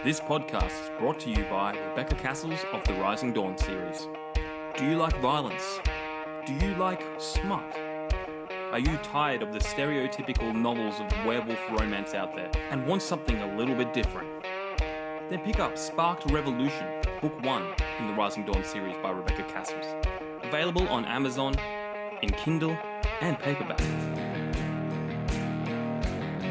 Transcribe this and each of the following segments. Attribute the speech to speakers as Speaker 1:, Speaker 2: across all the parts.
Speaker 1: This podcast is brought to you by Rebecca Kearsells of the Rising Dawn series. Do you like violence? Do you like smut? Are you tired of the stereotypical novels of werewolf romance out there and want something a little bit different? Then pick up Sparked Revolution, Book 1 in the Rising Dawn series by Rebecca Kearsells. Available on Amazon, in Kindle and paperback.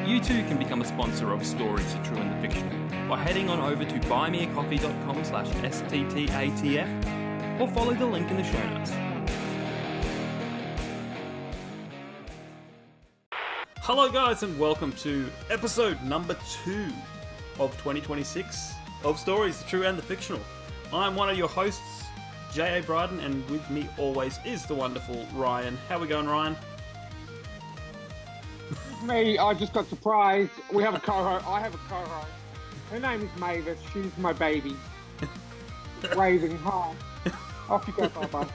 Speaker 1: You too can become a sponsor of Stories, the True and the Fictional by heading on over to buymeacoffee.com/STTATF or follow the link in the show notes. Hello guys and welcome to episode number 2 of 2026 of Stories, the True and the Fictional. I'm one of your hosts, J.A. Bryden, and with me always is the wonderful Ryan. How we going, Ryan?
Speaker 2: Me, I just got surprised. We have a co-host. I have a co-host. Her name is Mavis. She's my baby. Waving hi. Off you go, Papa.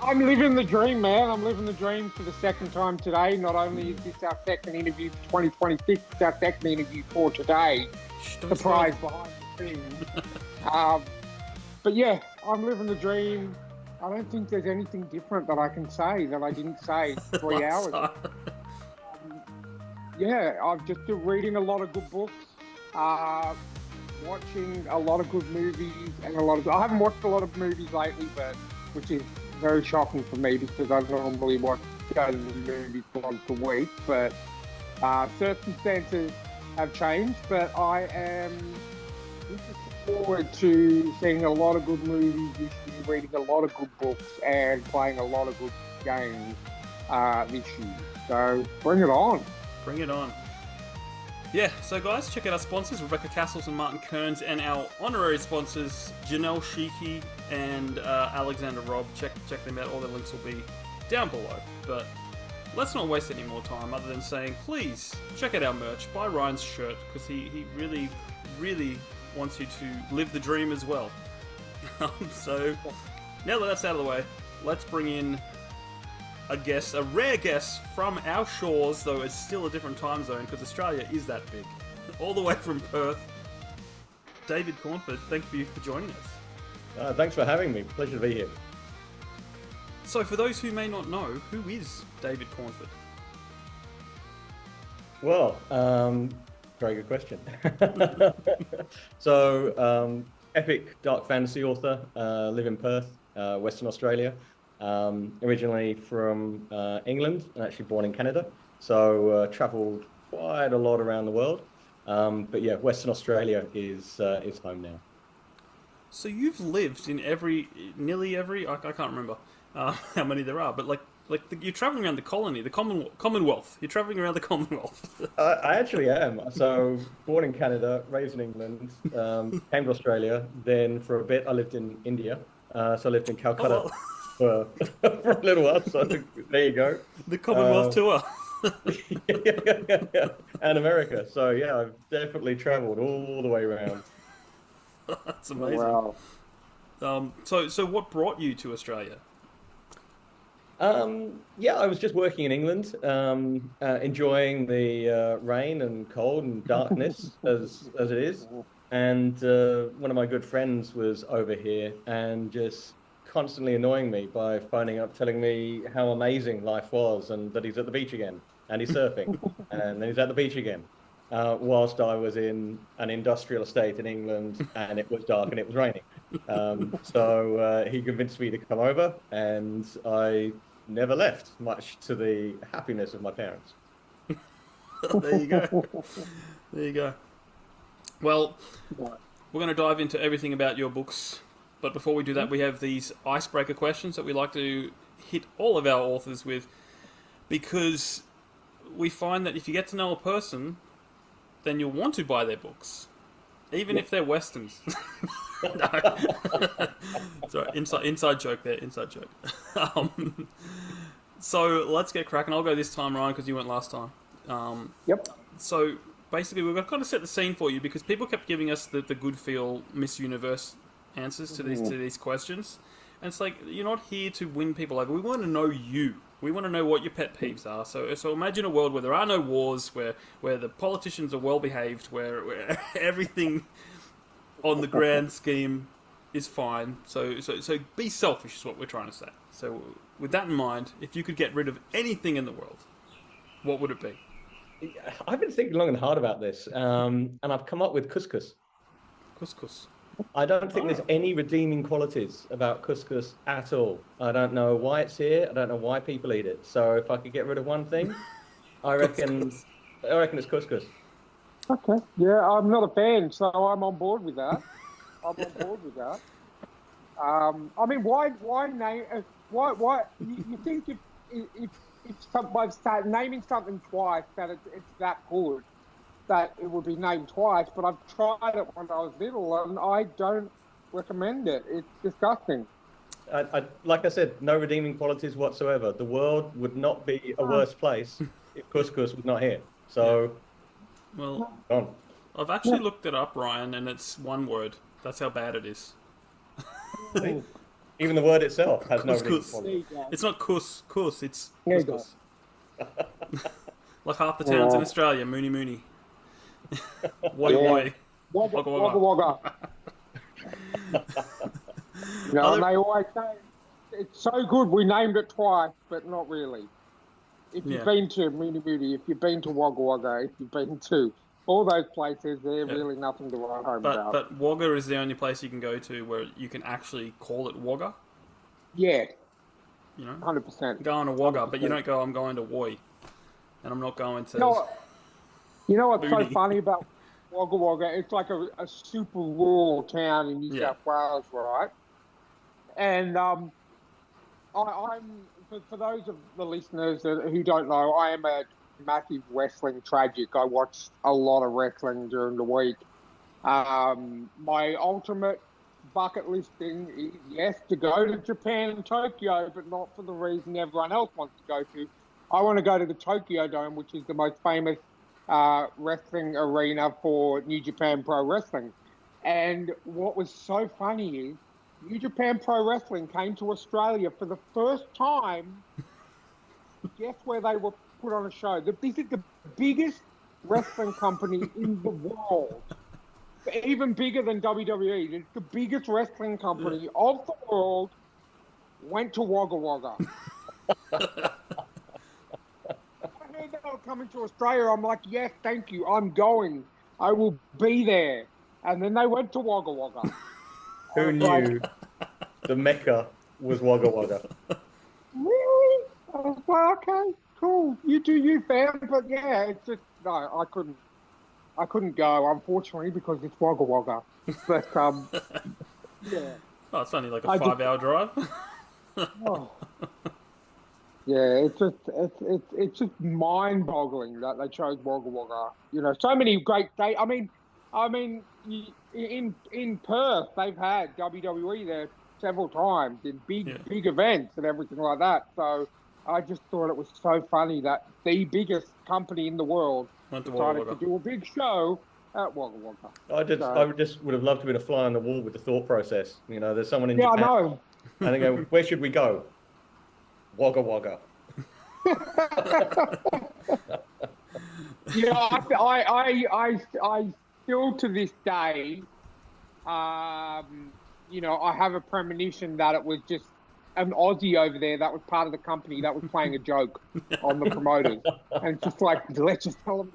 Speaker 2: I'm living the dream, man. I'm living the dream for the second time today. Not only is this our second interview for 2026, it's our second interview for today. Surprise behind the scenes. But yeah, I'm living the dream. I don't think there's anything different that I can say that I didn't say 3 hours ago. Yeah, I've just been reading a lot of good books, watching a lot of good movies, and I haven't watched a lot of movies lately, which is very shocking for me because I normally watch dozens of movies once a week, but circumstances have changed, but I am looking forward to seeing a lot of good movies this year, reading a lot of good books, and playing a lot of good games this year. So bring it on.
Speaker 1: Bring it on. Yeah, so guys, check out our sponsors, Rebecca Kearsells and Martin Kearns, and our honorary sponsors, Janelle Schiecke and Alexander Robb. Check them out. All their links will be down below. But let's not waste any more time other than saying, please check out our merch. Buy Ryan's shirt, because he really, really wants you to live the dream as well. So, now that that's out of the way, let's bring in a rare guest from our shores, though it's still a different time zone because Australia is that big. All the way from Perth, David Cornford, thank you for joining us.
Speaker 3: Thanks for having me. Pleasure to be here.
Speaker 1: So for those who may not know, who is David Cornford?
Speaker 3: Well, very good question. So, epic dark fantasy author, live in Perth, Western Australia. Originally from England and actually born in Canada, so travelled quite a lot around the world. But yeah, Western Australia is home now.
Speaker 1: So you've lived in nearly every, I can't remember how many there are, but you're travelling around the colony, the Commonwealth. You're travelling around the Commonwealth.
Speaker 3: I actually am. So born in Canada, raised in England, came to Australia. Then for a bit, I lived in India. So I lived in Calcutta.
Speaker 1: Oh, well.
Speaker 3: For a little while, so there you go.
Speaker 1: The Commonwealth tour.
Speaker 3: Yeah. And America. So yeah, I've definitely travelled all the way around.
Speaker 1: That's amazing.
Speaker 2: Wow.
Speaker 1: So what brought you to Australia?
Speaker 3: Yeah, I was just working in England, enjoying the rain and cold and darkness as it is. And one of my good friends was over here and just constantly annoying me by phoning up telling me how amazing life was and that he's at the beach again and he's surfing and then he's at the beach again, whilst I was in an industrial estate in England and it was dark and it was raining. So he convinced me to come over and I never left, much to the happiness of my parents.
Speaker 1: There you go. There you go. Well, we're going to dive into everything about your books. But before we do that, we have these icebreaker questions that we like to hit all of our authors with, because we find that if you get to know a person, then you'll want to buy their books, even if they're Westerns. No. Sorry, inside joke there, inside joke. So let's get cracking. I'll go this time, Ryan, because you went last time.
Speaker 2: Yep.
Speaker 1: So basically, we've got to kind of set the scene for you, because people kept giving us the good feel Miss Universe answers to these questions, and it's like, you're not here to win people over. We want to know you. We want to know what your pet peeves are. So imagine a world where there are no wars, where the politicians are well behaved, where everything on the grand scheme is fine. So be selfish is what we're trying to say. So with that in mind, if you could get rid of anything in the world, what would it be?
Speaker 3: I've been thinking long and hard about this, and I've come up with couscous.
Speaker 1: Couscous.
Speaker 3: I don't think there's any redeeming qualities about couscous at all. I don't know why it's here. I don't know why people eat it. So if I could get rid of one thing, I reckon it's couscous.
Speaker 2: Okay. Yeah, I'm not a fan, so I'm on board with that. I mean, why name? Why? You think if by naming something twice that it's that good, that it would be named twice? But I've tried it when I was little, and I don't recommend it. It's disgusting.
Speaker 3: Like I said, no redeeming qualities whatsoever. The world would not be a worse place if couscous was not here. So,
Speaker 1: well, I've actually looked it up, Ryan, and it's one word. That's how bad it is.
Speaker 3: Even the word itself has no redeeming
Speaker 1: Couscous.
Speaker 3: qualities.
Speaker 1: It's not kus, it's couscous. Like half the towns in Australia, moony moony. Woi.
Speaker 2: Wagga wagga. And they always say it's so good we named it twice, but not really. If you've been to Mooney Mooney, if you've been to Wagga Wagga, if you've been to all those places, they're really nothing to write home about.
Speaker 1: But Wagga is the only place you can go to where you can actually call it Wagga.
Speaker 2: Yeah.
Speaker 1: 100%. Going to Wagga, 100%. But you don't go, I'm going to Woi. And I'm not going to...
Speaker 2: You know what's so funny about Wagga Wagga? It's like a super rural town in New South Wales, right? And I'm for those of the listeners who don't know, I am a massive wrestling tragic. I watch a lot of wrestling during the week. My ultimate bucket list thing is, yes, to go to Japan and Tokyo, but not for the reason everyone else wants to go to. I want to go to the Tokyo Dome, which is the most famous wrestling arena for New Japan Pro Wrestling. And what was so funny is New Japan Pro Wrestling came to Australia for the first time. Guess where they were put on a show? This is the biggest wrestling company in the world. Even bigger than WWE. It's the biggest wrestling company of the world. Went to Wagga Wagga. I heard they were coming to Australia. I'm like, yes, thank you. I'm going. I will be there. And then they went to Wagga Wagga.
Speaker 3: Who knew the Mecca was Wagga Wagga?
Speaker 2: Really? I was like, okay, cool. You do you, fam. But yeah, it's just, no, I couldn't go, unfortunately, because it's Wagga Wagga. But, yeah.
Speaker 1: Oh, it's only like a 5-hour drive.
Speaker 2: Yeah, it's just mind-boggling that they chose Wagga Wagga. So many great days. I mean, in Perth, they've had WWE there several times in big events and everything like that. So I just thought it was so funny that the biggest company in the world decided to do a big show at Wagga Wagga.
Speaker 3: I just would have loved to have been a fly on the wall with the thought process. There's someone in Japan.
Speaker 2: I know.
Speaker 3: And they go, where should we go? Wagga Wagga.
Speaker 2: I still to this day, I have a premonition that it was just an Aussie over there that was part of the company that was playing a joke on the promoters. And it's just like, let's just tell them,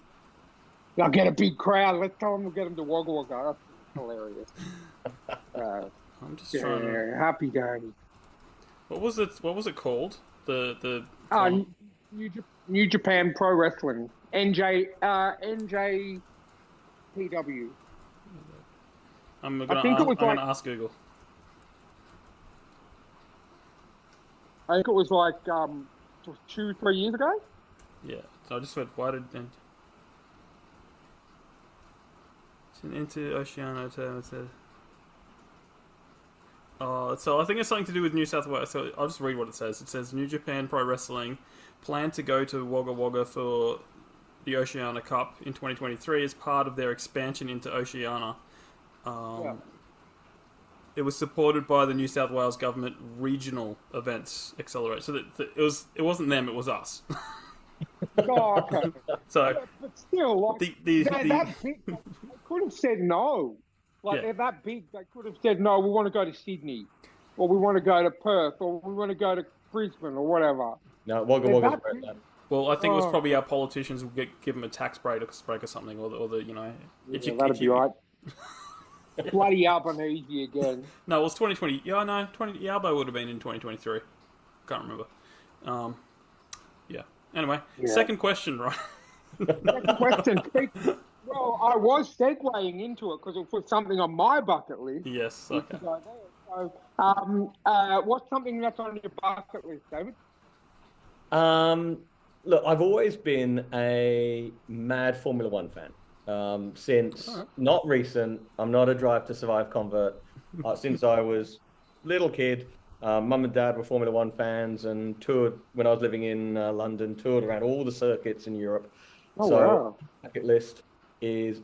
Speaker 2: they'll get a big crowd. Let's tell them we'll get them to Wagga Wagga. That's hilarious.
Speaker 1: I'm just trying to...
Speaker 2: Happy days.
Speaker 1: What was it called? The
Speaker 2: New Japan Pro Wrestling. NJPW.
Speaker 1: I'm gonna ask Google.
Speaker 2: I think it was like 2-3 years ago.
Speaker 1: Yeah. So I just went, why did into Oceania term, it says. So I think it's something to do with New South Wales. So I'll just read what it says. It says New Japan Pro Wrestling plan to go to Wagga Wagga for the Oceania Cup in 2023 as part of their expansion into Oceania. It was supported by the New South Wales government regional events accelerator. So it wasn't them, it was us.
Speaker 2: Oh, okay.
Speaker 1: So,
Speaker 2: but still, like, I could have said no. Like
Speaker 1: Yeah.
Speaker 2: they're that big. They could have said, no, we want to go to Sydney, or we want to go to Perth, or we want to go to Brisbane, or whatever.
Speaker 3: No, Wagga
Speaker 2: They're
Speaker 3: Wagga's
Speaker 2: that
Speaker 3: where
Speaker 2: big.
Speaker 3: it's at.
Speaker 1: Well, I think it was
Speaker 2: Oh,
Speaker 1: probably our politicians will give them a tax break or something, or the if
Speaker 2: yeah,
Speaker 1: you
Speaker 2: that'd
Speaker 1: if
Speaker 2: be
Speaker 1: you
Speaker 2: right. Bloody Albanese again.
Speaker 1: no, it was 2020. Yeah, no, 20 Yalbo would have been in 2023. Can't remember. Yeah. Anyway,
Speaker 2: Yeah.
Speaker 1: second question, right?
Speaker 2: Second question. Well, I was segueing into it because it put something on my bucket list.
Speaker 1: Yes.
Speaker 2: Which
Speaker 1: Okay.
Speaker 2: is over there. What's something that's on your bucket list, David?
Speaker 3: Look, I've always been a mad Formula One fan. Since not recent, I'm not a Drive to Survive convert. Since I was little kid, mum and dad were Formula One fans and toured when I was living in London, toured around all the circuits in Europe.
Speaker 2: Oh,
Speaker 3: So,
Speaker 2: wow.
Speaker 3: bucket list is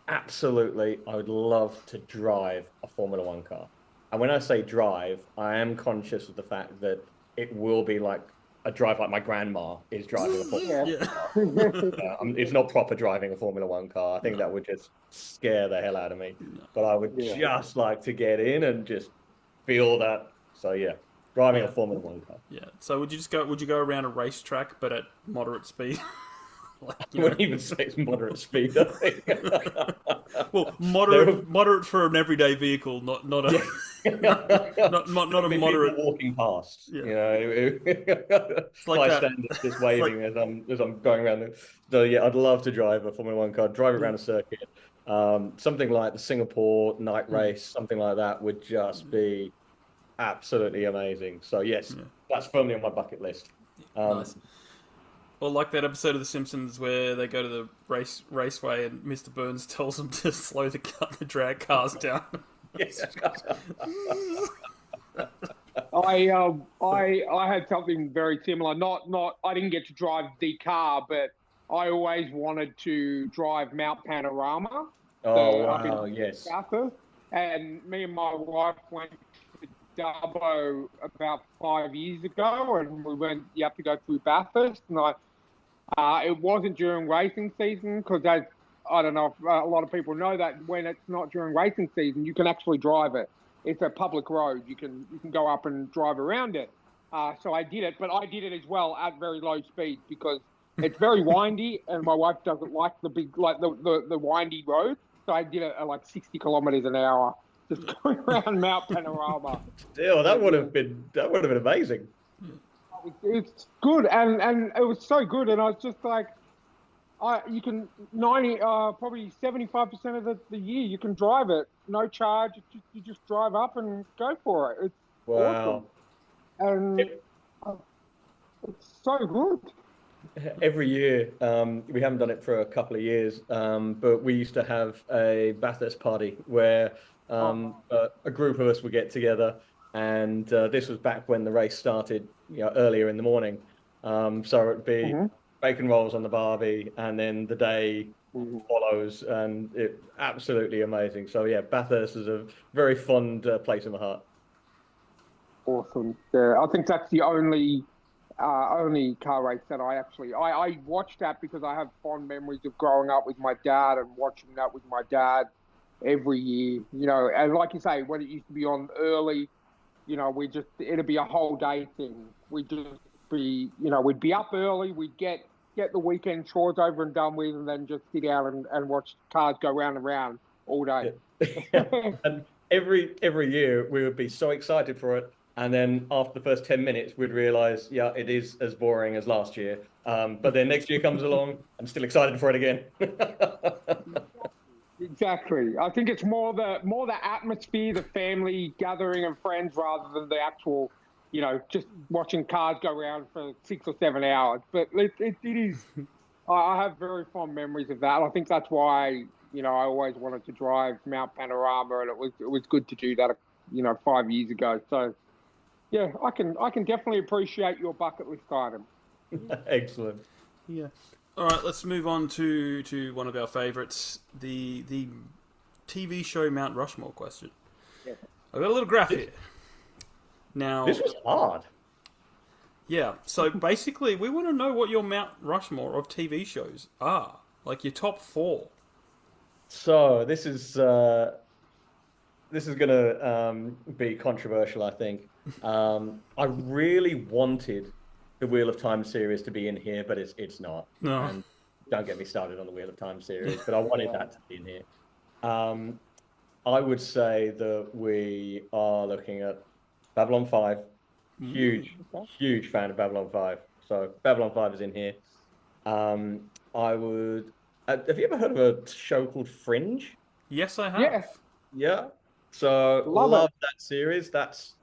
Speaker 3: absolutely, I would love to drive a Formula One car. And when I say drive, I am conscious of the fact that it will be like a drive like my grandma is driving a Formula
Speaker 2: Yeah.
Speaker 3: It's not proper driving a Formula One car. I think that would just scare the hell out of me. But I would just like to get in and just feel that. So yeah, driving a Formula One car.
Speaker 1: Yeah. So would you go around a racetrack but at moderate speed?
Speaker 3: I wouldn't even say it's moderate speed. I think.
Speaker 1: Well, moderate for an everyday vehicle, not a not a moderate
Speaker 3: walking past.
Speaker 1: Yeah.
Speaker 3: You know,
Speaker 1: like
Speaker 3: high
Speaker 1: that.
Speaker 3: standards, just waving as I'm going around. So yeah, I'd love to drive a Formula One car, drive around a circuit. Something like the Singapore night race, something like that would just be absolutely amazing. So yes, that's firmly on my bucket list.
Speaker 1: Nice. Or like that episode of The Simpsons where they go to the raceway and Mr. Burns tells them to slow the drag cars down.
Speaker 2: I had something very similar. Not I didn't get to drive the car, but I always wanted to drive Mount Panorama.
Speaker 3: Oh wow, yes.
Speaker 2: Bathurst, and me and my wife went to Dubbo about 5 years ago, and we went. You have to go through Bathurst, and it wasn't during racing season because I don't know if a lot of people know that when it's not during racing season, you can actually drive it. It's a public road. You can go up and drive around it. So I did it, but I did it as well at very low speed because it's very windy, and my wife doesn't like the windy road. So I did it at like 60 kilometers an hour, just going around Mount Panorama.
Speaker 3: Still, that would have been amazing.
Speaker 2: It's good, and it was so good, and I was just like, you can probably 75% of the year you can drive it, no charge. You just drive up and go for it. It's awesome, and it's so good.
Speaker 3: Every year, we haven't done it for a couple of years, but we used to have a Bathurst party where a group of us would get together, and this was back when the race started, earlier in the morning. So it'd be bacon rolls on the barbie, and then the day follows, and it absolutely amazing. So yeah, Bathurst is a very fond place in my heart.
Speaker 2: Awesome. Yeah, I think that's the only car race that I watched that because I have fond memories of growing up with my dad and watching that with my dad every year. And like you say, when it used to be on early, it'd be a whole day thing. We'd just be, we'd be up early, we'd get the weekend chores over and done with, and then just sit out and watch cars go round and round all day.
Speaker 3: And every year we would be so excited for it. And then after the first 10 minutes, we'd realise, it is as boring as last year. But then next year comes along, I'm still excited for it again.
Speaker 2: Exactly. I think it's more the atmosphere, the family gathering of friends, rather than the actual, just watching cars go around for 6 or 7 hours. But it is. I have very fond memories of that. I think that's why I always wanted to drive Mount Panorama, and it was good to do that 5 years ago. So. Yeah, I can definitely appreciate your bucket list item.
Speaker 3: Excellent.
Speaker 1: Yeah. All right, let's move on to one of our favourites, the TV show Mount Rushmore question.
Speaker 2: Yeah.
Speaker 1: I've got a little graph here. Now,
Speaker 3: this was hard.
Speaker 1: Yeah, so basically we want to know what your Mount Rushmore of TV shows are, like your top 4.
Speaker 3: So this is this is gonna be controversial, I think. I really wanted the Wheel of Time series to be in here, but it's not.
Speaker 1: No.
Speaker 3: And don't get me started on the Wheel of Time series, but I wanted that to be in here. I would say that we are looking at Babylon 5. Huge, huge fan of Babylon 5. So Babylon 5 is in here. I would. Have you ever heard of a show called Fringe?
Speaker 1: Yes, I have.
Speaker 2: Yeah.
Speaker 3: Yeah. So
Speaker 2: Love it.
Speaker 3: that series. That's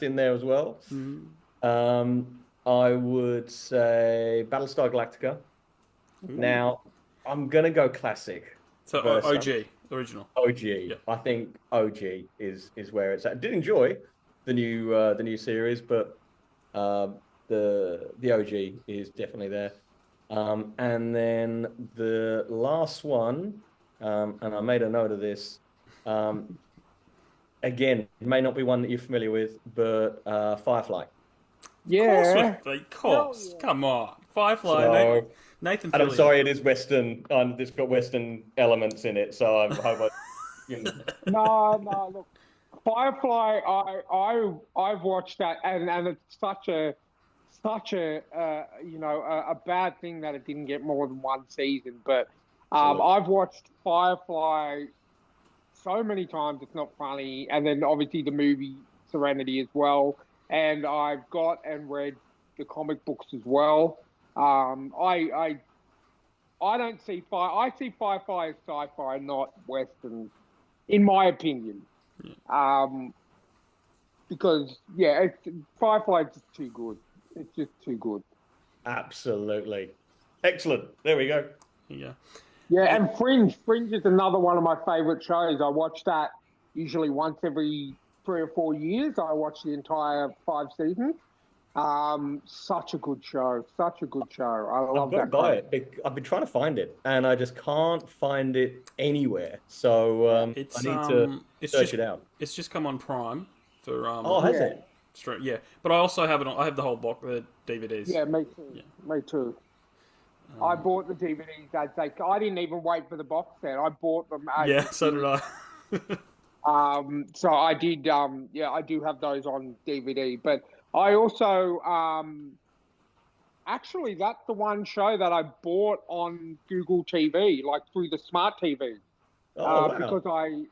Speaker 3: in there as well.
Speaker 1: Mm.
Speaker 3: I would say Battlestar Galactica. Now, I'm gonna go classic.
Speaker 1: So
Speaker 3: versus
Speaker 1: OG, original.
Speaker 3: OG.
Speaker 1: Yeah.
Speaker 3: I think OG is where it's at. I did enjoy the new series, but the OG is definitely there. And then the last one, and I made a note of this. Again, it may not be one that you're familiar with, but Firefly.
Speaker 2: Yeah.
Speaker 1: Of course.
Speaker 2: yeah.
Speaker 1: Come on. Firefly,
Speaker 3: So,
Speaker 1: Nathan
Speaker 3: and I'm
Speaker 1: Fillion.
Speaker 3: sorry, it is Western. It's got Western elements in it, so I hope I. You know.
Speaker 2: No, look, Firefly. I've watched that, and it's such a a bad thing that it didn't get more than one season. But I've watched Firefly so many times, it's not funny. And then obviously the movie Serenity as well. And I've got and read the comic books as well. I don't see I see Firefly as sci-fi, not Western, in my opinion. Because Firefly is just too good. It's just too good.
Speaker 3: Absolutely. Excellent. There we go.
Speaker 1: Yeah.
Speaker 2: Yeah, and Fringe. Fringe is another one of my favorite shows. I watch that usually once every 3 or 4 years. I watch the entire 5 seasons. Such a good show. Such a good show. I love that.
Speaker 3: I've got to buy it. I've been trying to find it, and I just can't find it anywhere. So I need to search it out.
Speaker 1: It's just come on Prime for.
Speaker 3: Has it?
Speaker 1: Straight, yeah, but I also have it. I have the whole box, the DVDs.
Speaker 2: Yeah, me too. Yeah. Me too. I bought the DVDs as I didn't even wait for the box set. I bought them.
Speaker 1: So did I.
Speaker 2: So I did. I do have those on DVD, but I also actually that's the one show that I bought on Google TV, like through the smart TV.
Speaker 3: Wow.
Speaker 2: Because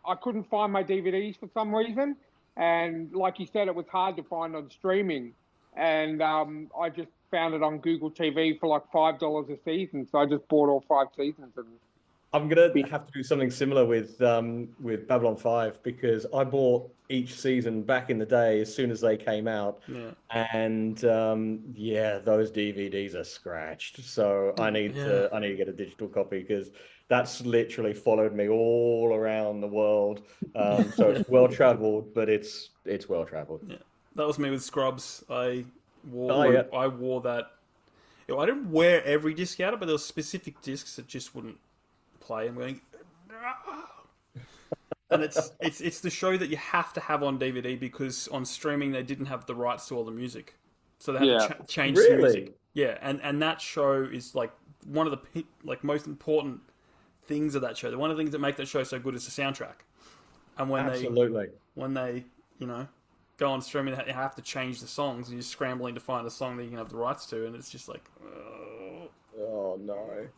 Speaker 2: I couldn't find my DVDs for some reason, and like you said, it was hard to find on streaming, and I just found it on Google TV for like $5 a season, so I just bought all 5 seasons. And
Speaker 3: I'm gonna have to do something similar with Babylon 5 because I bought each season back in the day as soon as they came out, and those DVDs are scratched. So I need to get a digital copy because that's literally followed me all around the world. So it's well traveled, but it's well traveled.
Speaker 1: Yeah, that was me with Scrubs. I wore that. I didn't wear every disc out, but there were specific discs that just wouldn't play. I'm going, and it's the show that you have to have on DVD because on streaming they didn't have the rights to all the music, so they had to change the music. Yeah, and that show is like one of the most important things of that show. One of the things that make that show so good is the soundtrack. And when they go on streaming, they have to change the songs, and you're scrambling to find a song that you can have the rights to, and it's just like,
Speaker 3: oh no.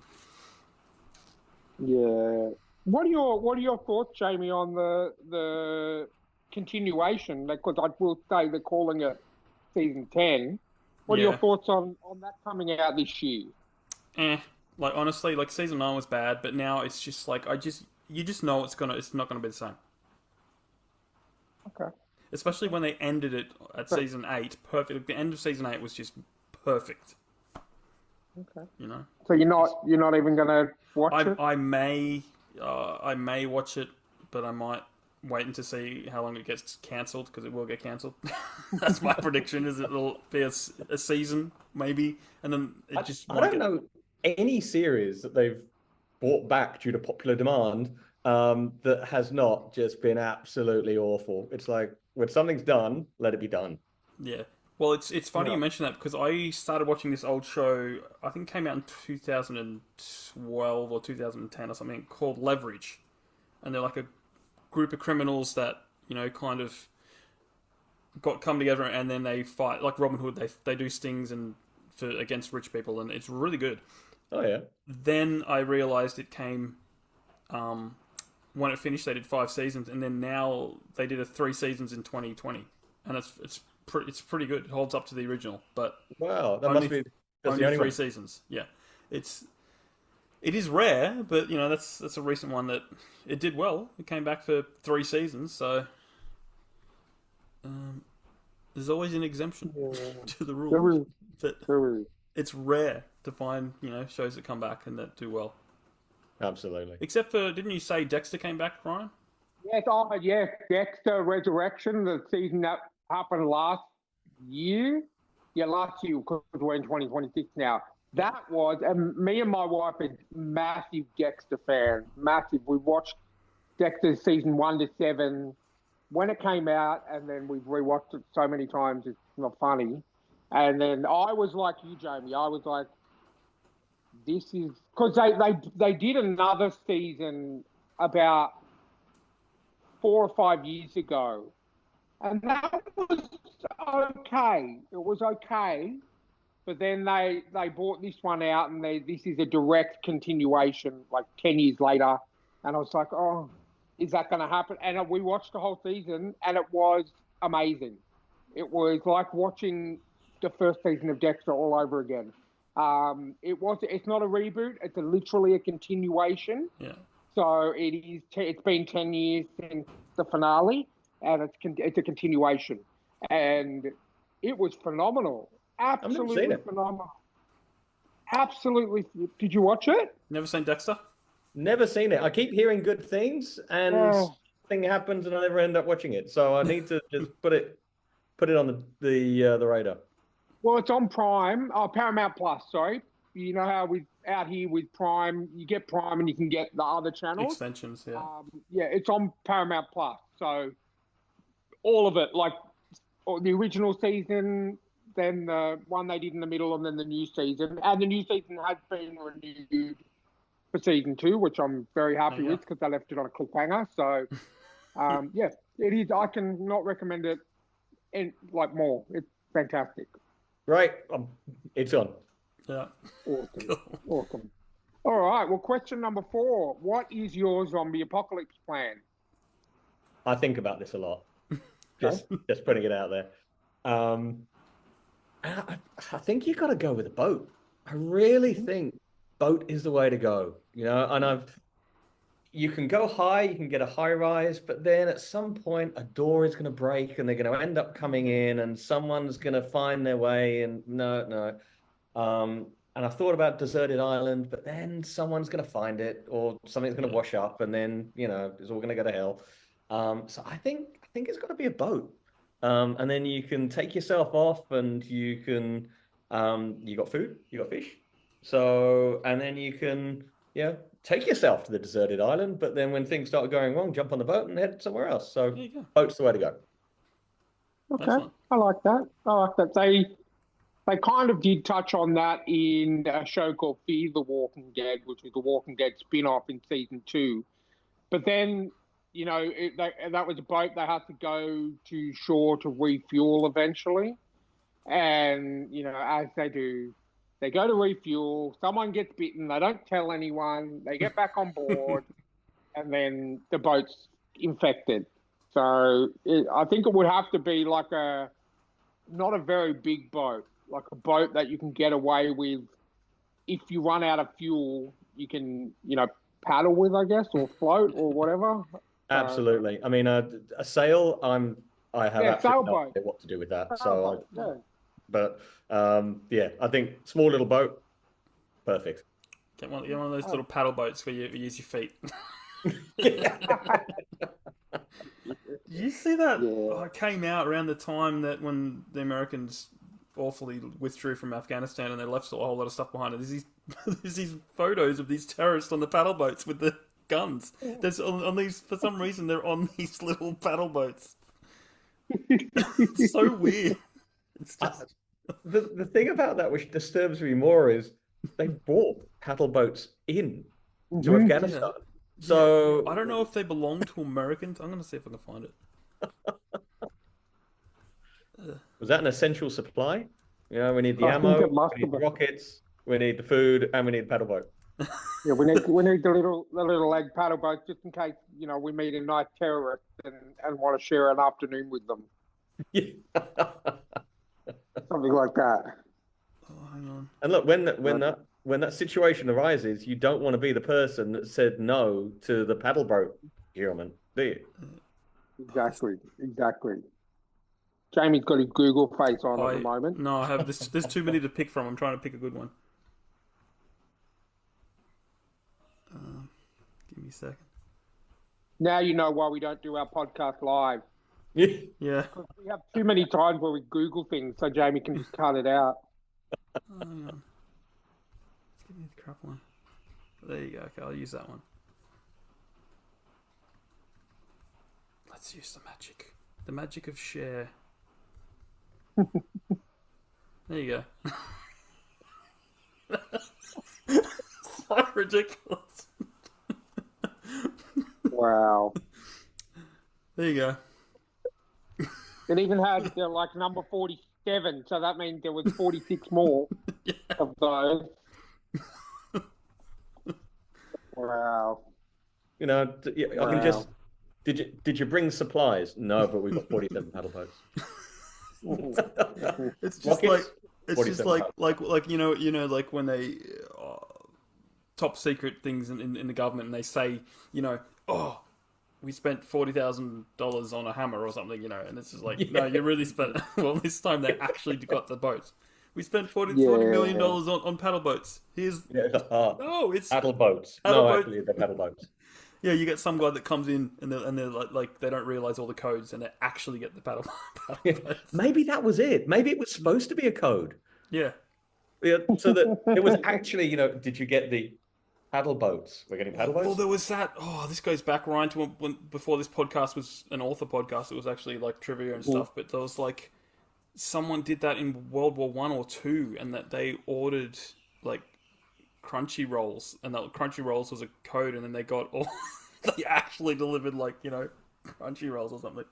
Speaker 2: Yeah. What are your thoughts, Jamie, on the continuation? Because I will say they're calling it season 10. What are your thoughts on that coming out this year?
Speaker 1: Like honestly, like season 9 was bad, but now it's just like you just know it's not gonna be the same.
Speaker 2: Okay.
Speaker 1: Especially when they ended it at season 8, perfect. The end of season 8 was just perfect.
Speaker 2: Okay.
Speaker 1: You know.
Speaker 2: So you're not even gonna watch it?
Speaker 1: I may watch it, but I might wait to see how long it gets cancelled because it will get cancelled. That's my prediction. Is it'll be a season maybe, and then it just.
Speaker 3: I don't know any series that they've brought back due to popular demand that has not just been absolutely awful. It's like when something's done, let it be done.
Speaker 1: Yeah. Well, it's funny you mention that because I started watching this old show. I think it came out in 2012 or 2010 or something called Leverage, and they're like a group of criminals that kind of come together, and then they fight like Robin Hood. They do stings against rich people, and it's really good.
Speaker 3: Oh yeah.
Speaker 1: Then I realized it came when it finished. They did 5 seasons, and then now they did 3 seasons in 2020, and it's pretty good. It holds up to the original, but
Speaker 3: wow, that must be
Speaker 1: only 3 seasons. Yeah, it is rare, but that's a recent one that it did well. It came back for 3 seasons, so there's always an exemption to the rule. But it's rare to find shows that come back and that do well.
Speaker 3: Absolutely.
Speaker 1: Except for, didn't you say Dexter came back, Ryan?
Speaker 2: Yes, Dexter Resurrection, the season that happened last year. Yeah, last year, because we're in 2026 now. That was, and me and my wife are massive Dexter fans. Massive. We watched Dexter season 1 to 7 when it came out, and then we've rewatched it so many times it's not funny. And then I was like you, Jamie. I was like, this is because they did another season about 4 or 5 years ago, and that was okay. It was okay, but then they brought this one out, and this is a direct continuation, like 10 years later. And I was like, oh, is that going to happen? And we watched the whole season, and it was amazing. It was like watching the first season of Dexter all over again. It's not a reboot. It's literally a continuation.
Speaker 1: Yeah.
Speaker 2: So it's been 10 years since the finale, and it's a continuation. And it was phenomenal. Absolutely phenomenal. Absolutely. Did you watch it?
Speaker 1: Never seen Dexter?
Speaker 3: Never seen it. I keep hearing good things, and thing happens, and I never end up watching it. So I need to just put it on the radar.
Speaker 2: Well, it's on Prime, Paramount Plus. Sorry, you know how out here with Prime, you get Prime and you can get the other channels.
Speaker 1: Extensions, yeah.
Speaker 2: It's on Paramount Plus. So all of it, like the original season, then the one they did in the middle, and then the new season. And the new season has been renewed for season 2, which I'm very happy with because they left it on a cliffhanger. So, it is. I can not recommend it more. It's fantastic.
Speaker 3: Right, it's on.
Speaker 1: Yeah.
Speaker 2: Awesome. All right. Well, question number 4. What is your zombie apocalypse plan?
Speaker 3: I think about this a lot. Just putting it out there. I think you got to go with a boat. I really think boat is the way to go. And you can go high, you can get a high rise, but then at some point a door is going to break and they're going to end up coming in and someone's going to find their way. And no. And I thought about deserted island, but then someone's going to find it or something's going to wash up and then, it's all going to go to hell. So I think it's got to be a boat. And then you can take yourself off and you can, you got food, you got fish. So, and then you can, take yourself to the deserted island, but then when things start going wrong, jump on the boat and head somewhere else. So boat's the way to go.
Speaker 2: Okay. I like that. They kind of did touch on that in a show called Fear the Walking Dead, which was the Walking Dead spin-off in season 2. But then, that was a boat they had to go to shore to refuel eventually. And, as they do, they go to refuel, someone gets bitten, they don't tell anyone, they get back on board, and then the boat's infected. So I think it would have to be like not a very big boat, like a boat that you can get away with. If you run out of fuel, you can, paddle with, I guess, or float or whatever.
Speaker 3: Absolutely. I mean, a sail, I have absolutely no idea what to do with that. But I think small little boat, perfect.
Speaker 1: Get one of those little paddle boats where you use your feet. You see that? Yeah. It came out around the time that when the Americans awfully withdrew from Afghanistan and they left a whole lot of stuff behind it. There's these photos of these terrorists on the paddle boats with the guns. There's on these, for some reason, they're on these little paddle boats. It's so weird. It's just...
Speaker 3: the thing about that which disturbs me more is they brought paddle boats in to Afghanistan.
Speaker 1: Yeah. So I don't know if they belong to Americans. I'm going to see if I can find it.
Speaker 3: Was that an essential supply? You know, we need the
Speaker 2: I think
Speaker 3: ammo,
Speaker 2: it must
Speaker 3: we
Speaker 2: have
Speaker 3: need the
Speaker 2: been.
Speaker 3: rockets, we need the food, and we need the paddle boat.
Speaker 2: Yeah, we need the little egg paddle boat just in case we meet a night terrorist and want to share an afternoon with them,
Speaker 3: Yeah.
Speaker 2: something like that.
Speaker 1: Oh, hang on.
Speaker 3: And look, when that situation arises, you don't want to be the person that said no to the paddle boat procurement, do you?
Speaker 2: Exactly. Jamie's got his Google face on at the moment.
Speaker 1: No, I have this. There's too many to pick from. I'm trying to pick a good one. Give me a second.
Speaker 2: Now you know why we don't do our podcast live.
Speaker 1: Yeah.
Speaker 2: Because we have too many times where we Google things, so Jamie can just cut it out.
Speaker 1: Oh, hang on. Let's give me the crap one. There you go. Okay, I'll use that one. Let's use the magic. The magic of share. There you go. So ridiculous.
Speaker 2: Wow.
Speaker 1: There you go.
Speaker 2: It even had like number 47, so that means there was 46 more of those. Wow.
Speaker 3: You know, I can just. Did you bring supplies? No, but we've got 47 paddle boats.
Speaker 1: It's just
Speaker 3: Rockets,
Speaker 1: like like when they top secret things in the government and they say oh, we spent $40,000 on a hammer or something, and it's just like no, you really spent. Well, this time they actually got the boats. We spent $40 million on paddle boats. Here's it's
Speaker 3: paddle boats. Actually, they're paddle boats.
Speaker 1: Yeah, you get some guy that comes in and they're like they don't realize all the codes and they actually get the paddle boats.
Speaker 3: Maybe that was it. Maybe it was supposed to be a code.
Speaker 1: Yeah.
Speaker 3: Yeah. So that it was actually, did you get the paddle boats? We're getting paddle boats.
Speaker 1: Well, there was that. Oh, this goes back, Ryan, to when before this podcast was an author podcast. It was actually like trivia and stuff. But there was like someone did that in World War I or II, and that they ordered like Crunchy Rolls, and that Crunchy Rolls was a code, and then they got all. They actually delivered like Crunchy Rolls or something.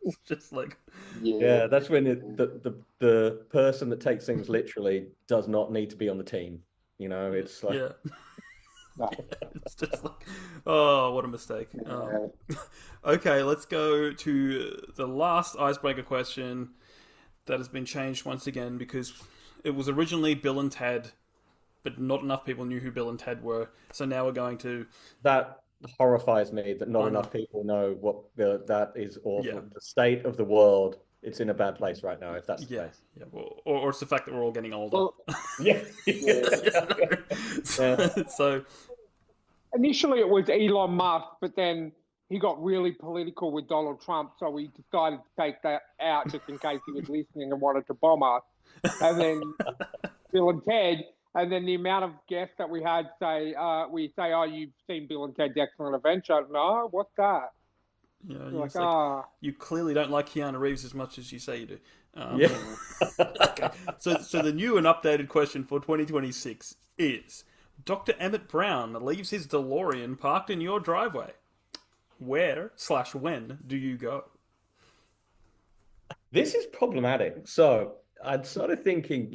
Speaker 1: It's just like
Speaker 3: yeah, that's when the person that takes things literally does not need to be on the team. It's like
Speaker 1: it's just like, oh, what a mistake. Okay, let's go to the last icebreaker question that has been changed once again because it was originally Bill and Ted, but not enough people knew who Bill and Ted were. So now we're going to...
Speaker 3: That horrifies me that not enough people know what that is awful. Yeah. The state of the world, it's in a bad place right now, if that's the case.
Speaker 1: Yeah, well, or it's the fact that we're all getting older.
Speaker 2: Well,
Speaker 3: yeah.
Speaker 1: So...
Speaker 2: Initially it was Elon Musk, but then he got really political with Donald Trump, so we decided to take that out just in case he was listening and wanted to bomb us. And then Bill and Ted, and then the amount of guests that we had say, oh, you've seen Bill and Ted's Excellent Adventure. No, what's that?
Speaker 1: Yeah, you clearly don't like Keanu Reeves as much as you say you do. Okay. So the new and updated question for 2026 is... Dr. Emmett Brown leaves his DeLorean parked in your driveway. Where/when do you go?
Speaker 3: This is problematic. So I'd started thinking,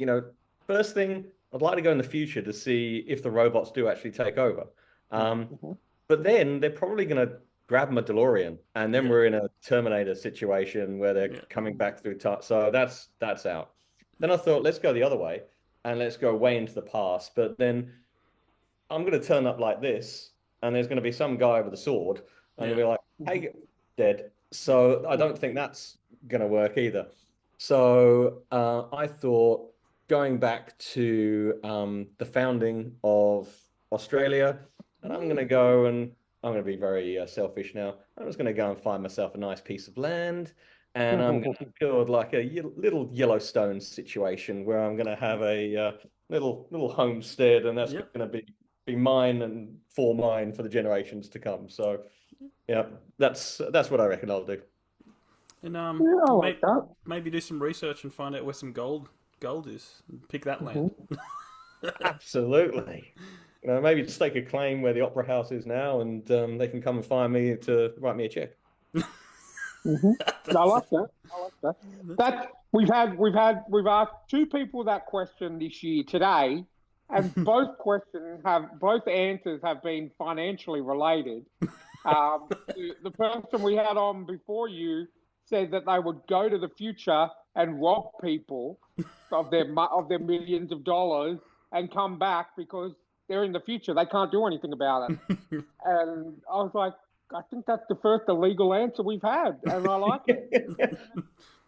Speaker 3: first thing, I'd like to go in the future to see if the robots do actually take over. But then they're probably going to grab my DeLorean, and then we're in a Terminator situation where they're coming back through time. So that's out. Then I thought, let's go the other way, and let's go way into the past. But then I'm going to turn up like this, and there's going to be some guy with a sword, and he'll be like, hey, dead. So I don't think that's going to work either. So I thought going back to the founding of Australia, and I'm going to go and I'm going to be very selfish now. I'm just going to go and find myself a nice piece of land, and I'm going to build like a little Yellowstone situation where I'm going to have a little homestead, and that's going to be mine and for mine for the generations to come. So yeah, that's what I reckon I'll do.
Speaker 1: And maybe do some research and find out where some gold is and pick that land.
Speaker 3: Absolutely. Maybe stake a claim where the Opera House is now, and they can come and find me to write me a check.
Speaker 2: Mm-hmm. I like that. I like that. We've asked two people that question this year today, and both answers have been financially related. The person we had on before you said that they would go to the future and rob people of their millions of dollars and come back because they're in the future. They can't do anything about it. And I was like, I think that's the first illegal answer we've had, and I like it.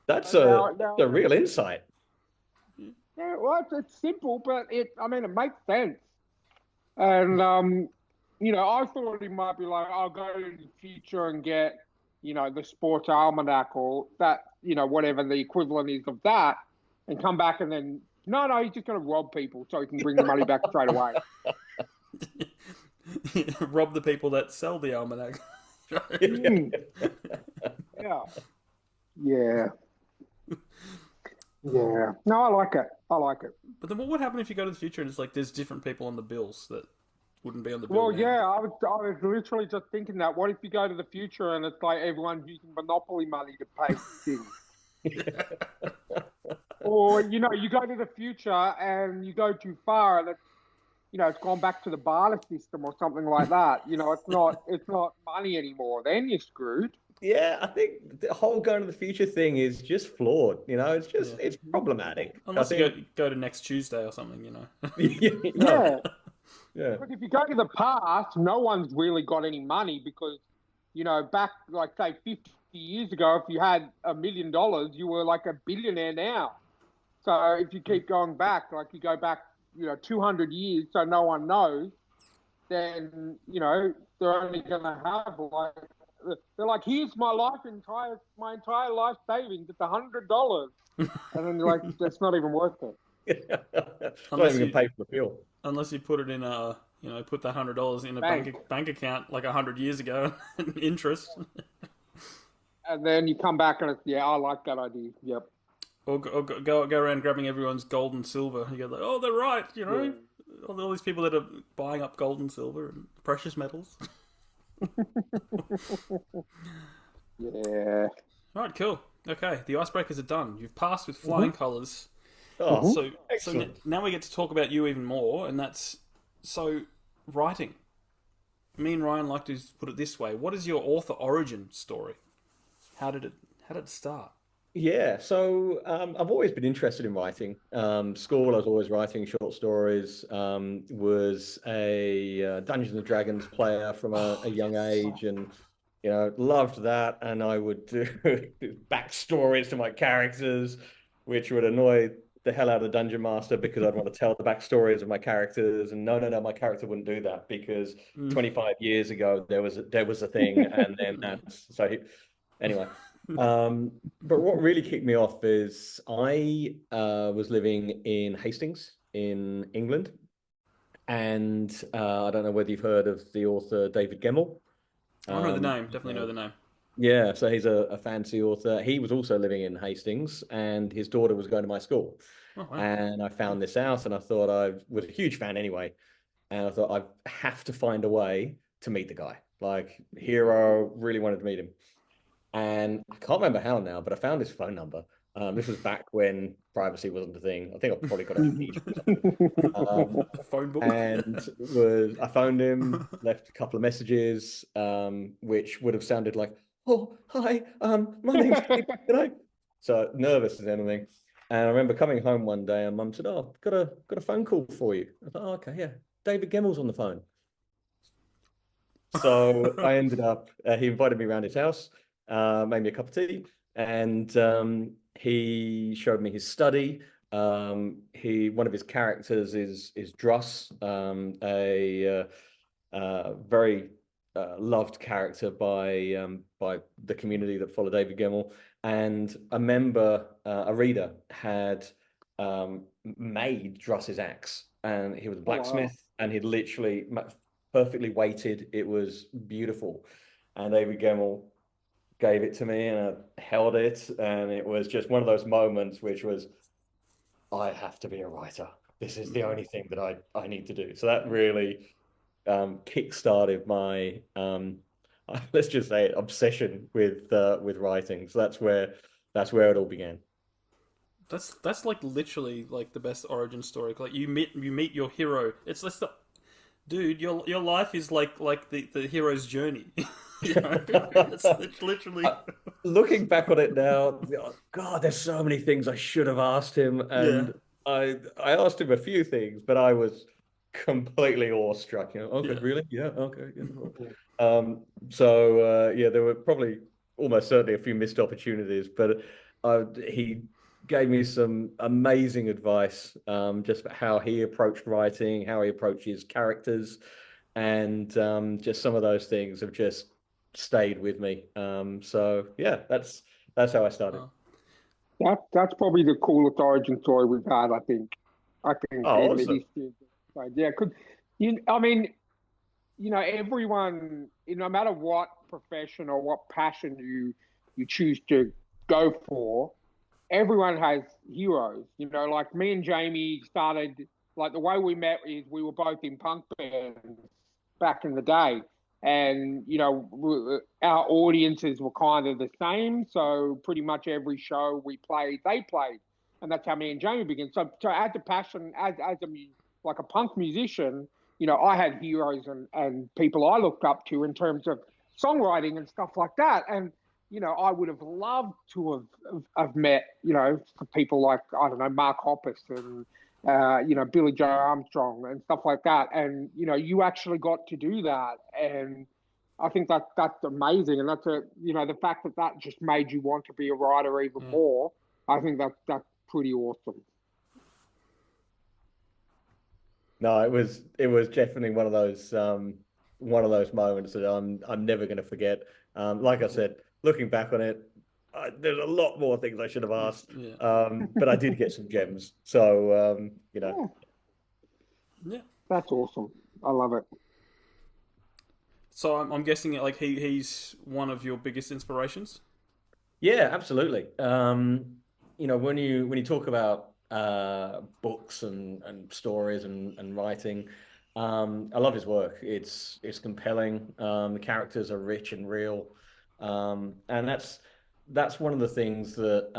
Speaker 3: That's
Speaker 2: Now,
Speaker 3: a real insight.
Speaker 2: yeah, well, it's simple, but it makes sense. And I thought he might be like, I'll go to the future and get, the sports almanac or that, whatever the equivalent is of that, and come back and then no, he's just going to rob people so he can bring the money back straight away.
Speaker 1: Rob the people that sell the almanac.
Speaker 2: Yeah. Yeah. Yeah. No, I like it. I like it.
Speaker 1: But then what would happen if you go to the future and it's like there's different people on the bills that wouldn't be on the bill?
Speaker 2: Well,
Speaker 1: now?
Speaker 2: yeah, I was literally just thinking that. What if you go to the future and it's like everyone's using Monopoly money to pay things? Or, you go to the future and you go too far and it's gone back to the barter system or something like that. It's not money anymore. Then you're screwed.
Speaker 3: Yeah, I think the whole going to the future thing is just flawed. It's problematic.
Speaker 1: Unless you go to next Tuesday or something,
Speaker 2: Yeah.
Speaker 3: Yeah.
Speaker 2: But if you go to the past, no one's really got any money because, back like say 50 years ago, if you had $1 million, you were like a billionaire now. So if you keep going back, like you go back, 200 years, so no one knows, then they're only going to have they're like, here's my entire life savings. It's $100, and then you're like, that's not even worth it.
Speaker 3: Not even pay for the fuel.
Speaker 1: Unless you put it in put the $100 in a bank account like 100 years ago, interest. And
Speaker 2: then you come back and it's, I like that idea. Yep.
Speaker 1: Or go around grabbing everyone's gold and silver. You go like, oh, they're right.
Speaker 2: Yeah.
Speaker 1: All these people that are buying up gold and silver and precious metals.
Speaker 2: Yeah.
Speaker 1: All right, cool. Okay, the icebreakers are done. You've passed with flying colours.
Speaker 3: Oh,
Speaker 1: so now we get to talk about you even more, and that's writing. Me and Ryan like to put it this way: what is your author origin story? How did it start?
Speaker 3: Yeah, so I've always been interested in writing. School, I was always writing short stories. Was a Dungeons and Dragons player from a young age, and loved that. And I would do backstories to my characters, which would annoy the hell out of the dungeon master because I'd want to tell the backstories of my characters. And no, my character wouldn't do that because 25 years ago there was a thing, and then that's so. Anyway. But what really kicked me off is I was living in Hastings in England, and I don't know whether you've heard of the author David Gemmell.
Speaker 1: I know the name. Definitely know the name.
Speaker 3: Yeah, so he's a fancy author. He was also living in Hastings, and his daughter was going to my school.
Speaker 1: Oh, wow.
Speaker 3: And I found this out, and I thought I was a huge fan anyway. And I thought I have to find a way to meet the guy. Like, hero, really wanted to meet him. And I can't remember how now, but I found his phone number. This was back when privacy wasn't a thing. I think I probably got a
Speaker 1: phone book.
Speaker 3: And I phoned him, left a couple of messages, which would have sounded like, "Oh, hi, my name's David." So nervous as anything. And I remember coming home one day, and Mum said, "Oh, got a phone call for you." I thought, "Oh, okay, yeah, David Gemmell's on the phone." So I ended up. He invited me around his house. Made me a cup of tea, and he showed me his study. One of his characters is Druss, a very loved character by the community that follow David Gemmell. And a reader had made Druss's axe, and he was a blacksmith, and he'd literally perfectly weighted. It was beautiful, and David Gemmell gave it to me, and I held it, and it was just one of those moments which was, I have to be a writer. this is the only thing that I need to do. So that really kick-started my let's just say it, obsession with writing. So that's where it all began.
Speaker 1: That's like literally like the best origin story. Like you meet your hero. It's just the dude. Your life is like the hero's journey. You know, it's literally
Speaker 3: Looking back on it now, oh, God, there's so many things I should have asked him,
Speaker 1: yeah,
Speaker 3: and I asked him a few things, but I was completely awestruck. Okay,
Speaker 1: yeah.
Speaker 3: really? Yeah, okay, yeah. So yeah, there were probably almost certainly a few missed opportunities, but he gave me some amazing advice, just about how he approached writing, how he approaches characters, and just some of those things have just stayed with me. So yeah, that's how I started.
Speaker 1: Uh,
Speaker 2: That's probably the coolest origin story we've had. I think. I think
Speaker 3: Oh,
Speaker 2: in the
Speaker 3: awesome.
Speaker 2: history of the side. Yeah, could you? I mean, everyone, no matter what profession or what passion you choose to go for, everyone has heroes. Like me and Jamie started, like the way we met is we were both in punk bands back in the day. And, our audiences were kind of the same. So pretty much every show we played, they played. And that's how me and Jamie began. So I had the passion as like a punk musician, I had heroes and people I looked up to in terms of songwriting and stuff like that. And I would have loved to have met, people like, I don't know, Mark Hoppus and, Billy Joe Armstrong and stuff like that. And, you actually got to do that. And I think that's amazing. And the fact that just made you want to be a writer even
Speaker 1: yeah.
Speaker 2: more, I think that's pretty awesome.
Speaker 3: No, it was definitely one of those moments that I'm never going to forget. Like I said, looking back on it, there's a lot more things I should have asked,
Speaker 1: Yeah.
Speaker 3: but I did get some gems. So
Speaker 2: Yeah,
Speaker 1: Yeah.
Speaker 2: that's awesome. I love it.
Speaker 1: So I'm guessing like he's one of your biggest inspirations.
Speaker 3: yeah, absolutely. When you talk about books and stories and writing, I love his work. It's compelling. The characters are rich and real, and that's one of the things that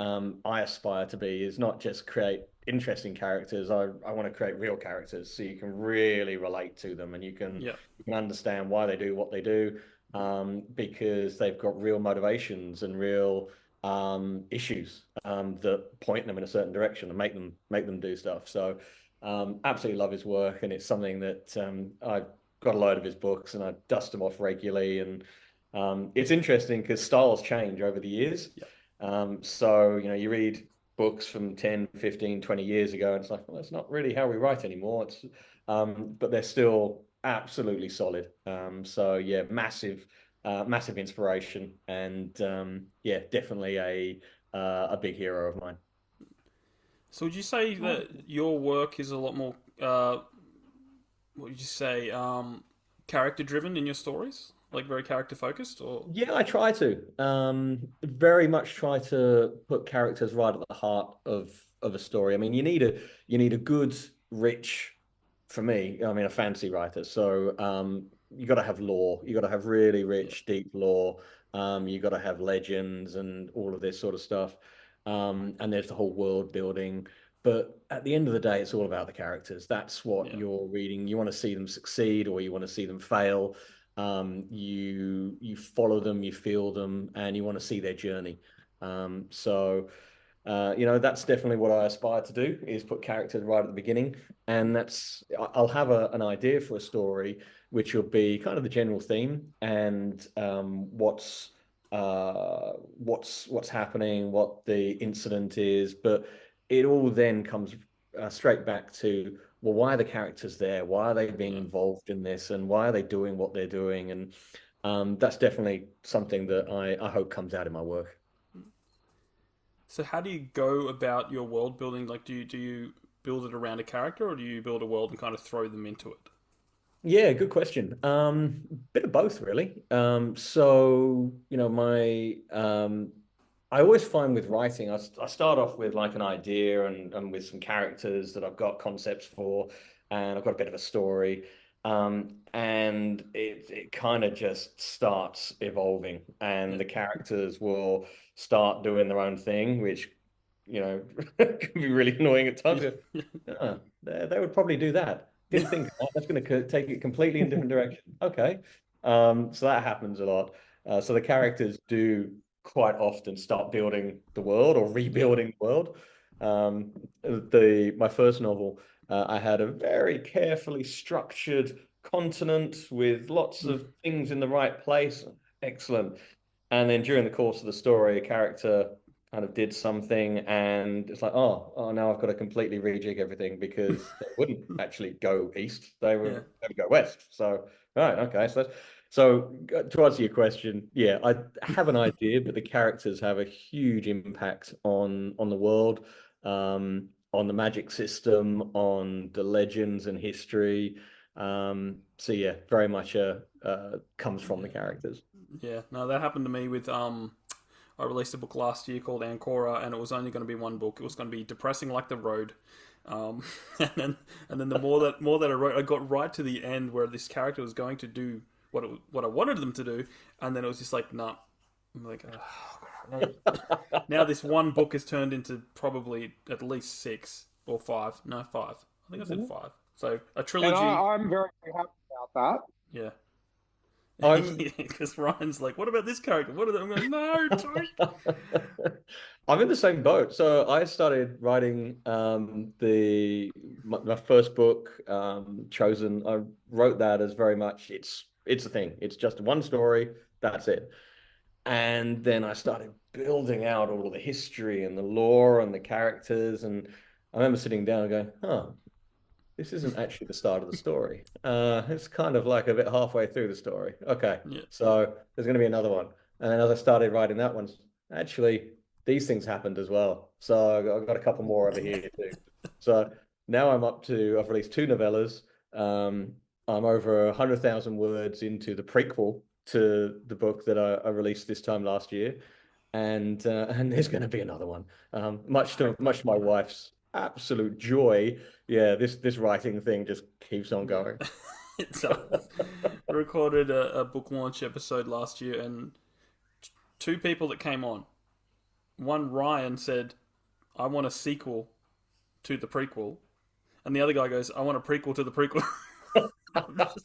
Speaker 3: I aspire to be. Is not just create interesting characters. I want to create real characters so you can really relate to them and you can
Speaker 1: Yeah.
Speaker 3: you can understand why they do what they do, because they've got real motivations and real issues that point them in a certain direction and make them do stuff. So absolutely love his work, and it's something that I've got a load of his books and I dust them off regularly. And it's interesting because styles change over the years.
Speaker 1: Yeah.
Speaker 3: So you read books from 10, 15, 20 years ago, and it's like, well, that's not really how we write anymore. But they're still absolutely solid. So yeah, massive inspiration, and yeah, definitely a big hero of mine.
Speaker 1: So would you say that your work is a lot more what would you say character driven in your stories? Like very character focused or
Speaker 3: Yeah, I try to very much try to put characters right at the heart of a story. I mean, you need a good, rich, for me. I mean, a fantasy writer, so you got to have lore. You got to have really
Speaker 1: yeah.
Speaker 3: rich, deep lore. You got to have legends and all of this sort of stuff. And there's the whole world building. But at the end of the day, it's all about the characters. That's what
Speaker 1: Yeah.
Speaker 3: you're reading. You want to see them succeed or you want to see them fail. You follow them, you feel them, and you want to see their journey. So that's definitely what I aspire to do is put characters right at the beginning, and I'll have an idea for a story, which will be kind of the general theme and what's happening, what the incident is, but it all then comes straight back to, well, why are the characters there? Why are they being
Speaker 1: Yeah.
Speaker 3: involved in this? And why are they doing what they're doing? And that's definitely something that I hope comes out in my work.
Speaker 1: So how do you go about your world building? Like do you build it around a character or do you build a world and kind of throw them into it?
Speaker 3: Yeah, good question. Bit of both, really. So, my I always find with writing, I start off with like an idea and with some characters that I've got concepts for, and I've got a bit of a story. And it kind of just starts evolving,
Speaker 1: Yeah.
Speaker 3: and the characters will start doing their own thing, which, can be really annoying at times. "Ah, they would probably do that. Didn't think of that. That's going to take it completely in a different direction. Okay. So that happens a lot. So the characters do quite often start building the world or
Speaker 1: Yeah.
Speaker 3: rebuilding the world. The my first novel, I had a very carefully structured continent with lots
Speaker 1: Mm.
Speaker 3: of things in the right place. Excellent. And then during the course of the story, a character kind of did something, and it's like, oh, now I've got to completely rejig everything because they wouldn't actually go east;
Speaker 1: Yeah.
Speaker 3: they would go west. So, right, okay, so to answer your question, yeah, I have an idea, but the characters have a huge impact on the world, on the magic system, on the legends and history. So yeah, very much comes from the characters.
Speaker 1: Yeah. No, that happened to me with I released a book last year called Ancora, and it was only going to be one book. It was going to be depressing like the road. Um, and then the more that I wrote, I got right to the end where this character was going to do what I wanted them to do, and then it was just like, nah. I'm like, oh, now this one book has turned into probably at least six or five. No, five. I think I said five. So a
Speaker 2: And
Speaker 1: trilogy.
Speaker 2: I'm very happy about
Speaker 1: Yeah.
Speaker 3: I'm
Speaker 1: Because Ryan's like, what about this character? What are they? I'm going, no, don't.
Speaker 3: I'm in the same boat. So I started writing my first book, Chosen. I wrote that as very much it's a thing. It's just one story. That's it. And then I started building out all the history and the lore and the characters. And I remember sitting down and going, huh, this isn't actually the start of the story. It's kind of like a bit halfway through the story. Okay,
Speaker 1: Yeah.
Speaker 3: so there's going to be another one. And then as I started writing that one, actually, these things happened as well. So I've got a couple more over here too. So now I've released two novellas. Um, I'm over 100,000 words into the prequel to the book that I released this time last year. And there's going to be another one. Much to my wife's absolute joy. Yeah, this writing thing just keeps on
Speaker 1: Yeah.
Speaker 3: going.
Speaker 1: It does. I recorded a book launch episode last year, and two people that came on. One, Ryan, said, I want a sequel to the prequel. And the other guy goes, I want a prequel to the prequel. I'm just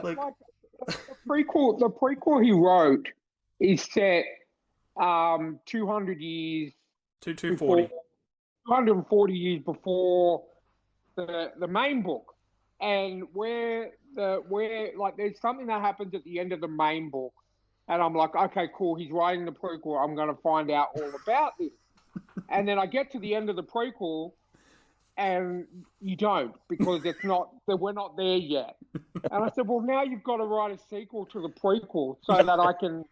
Speaker 1: like,
Speaker 2: like the prequel he wrote is set 200 years before
Speaker 1: 240.
Speaker 2: 240 years before the main book, and where like there's something that happens at the end of the main book, and I'm like, okay, cool, he's writing the prequel, I'm going to find out all about this. And then I get to the end of the prequel, and you don't, because it's not that we're not there yet. And I said, well, now you've got to write a sequel to the prequel so that I can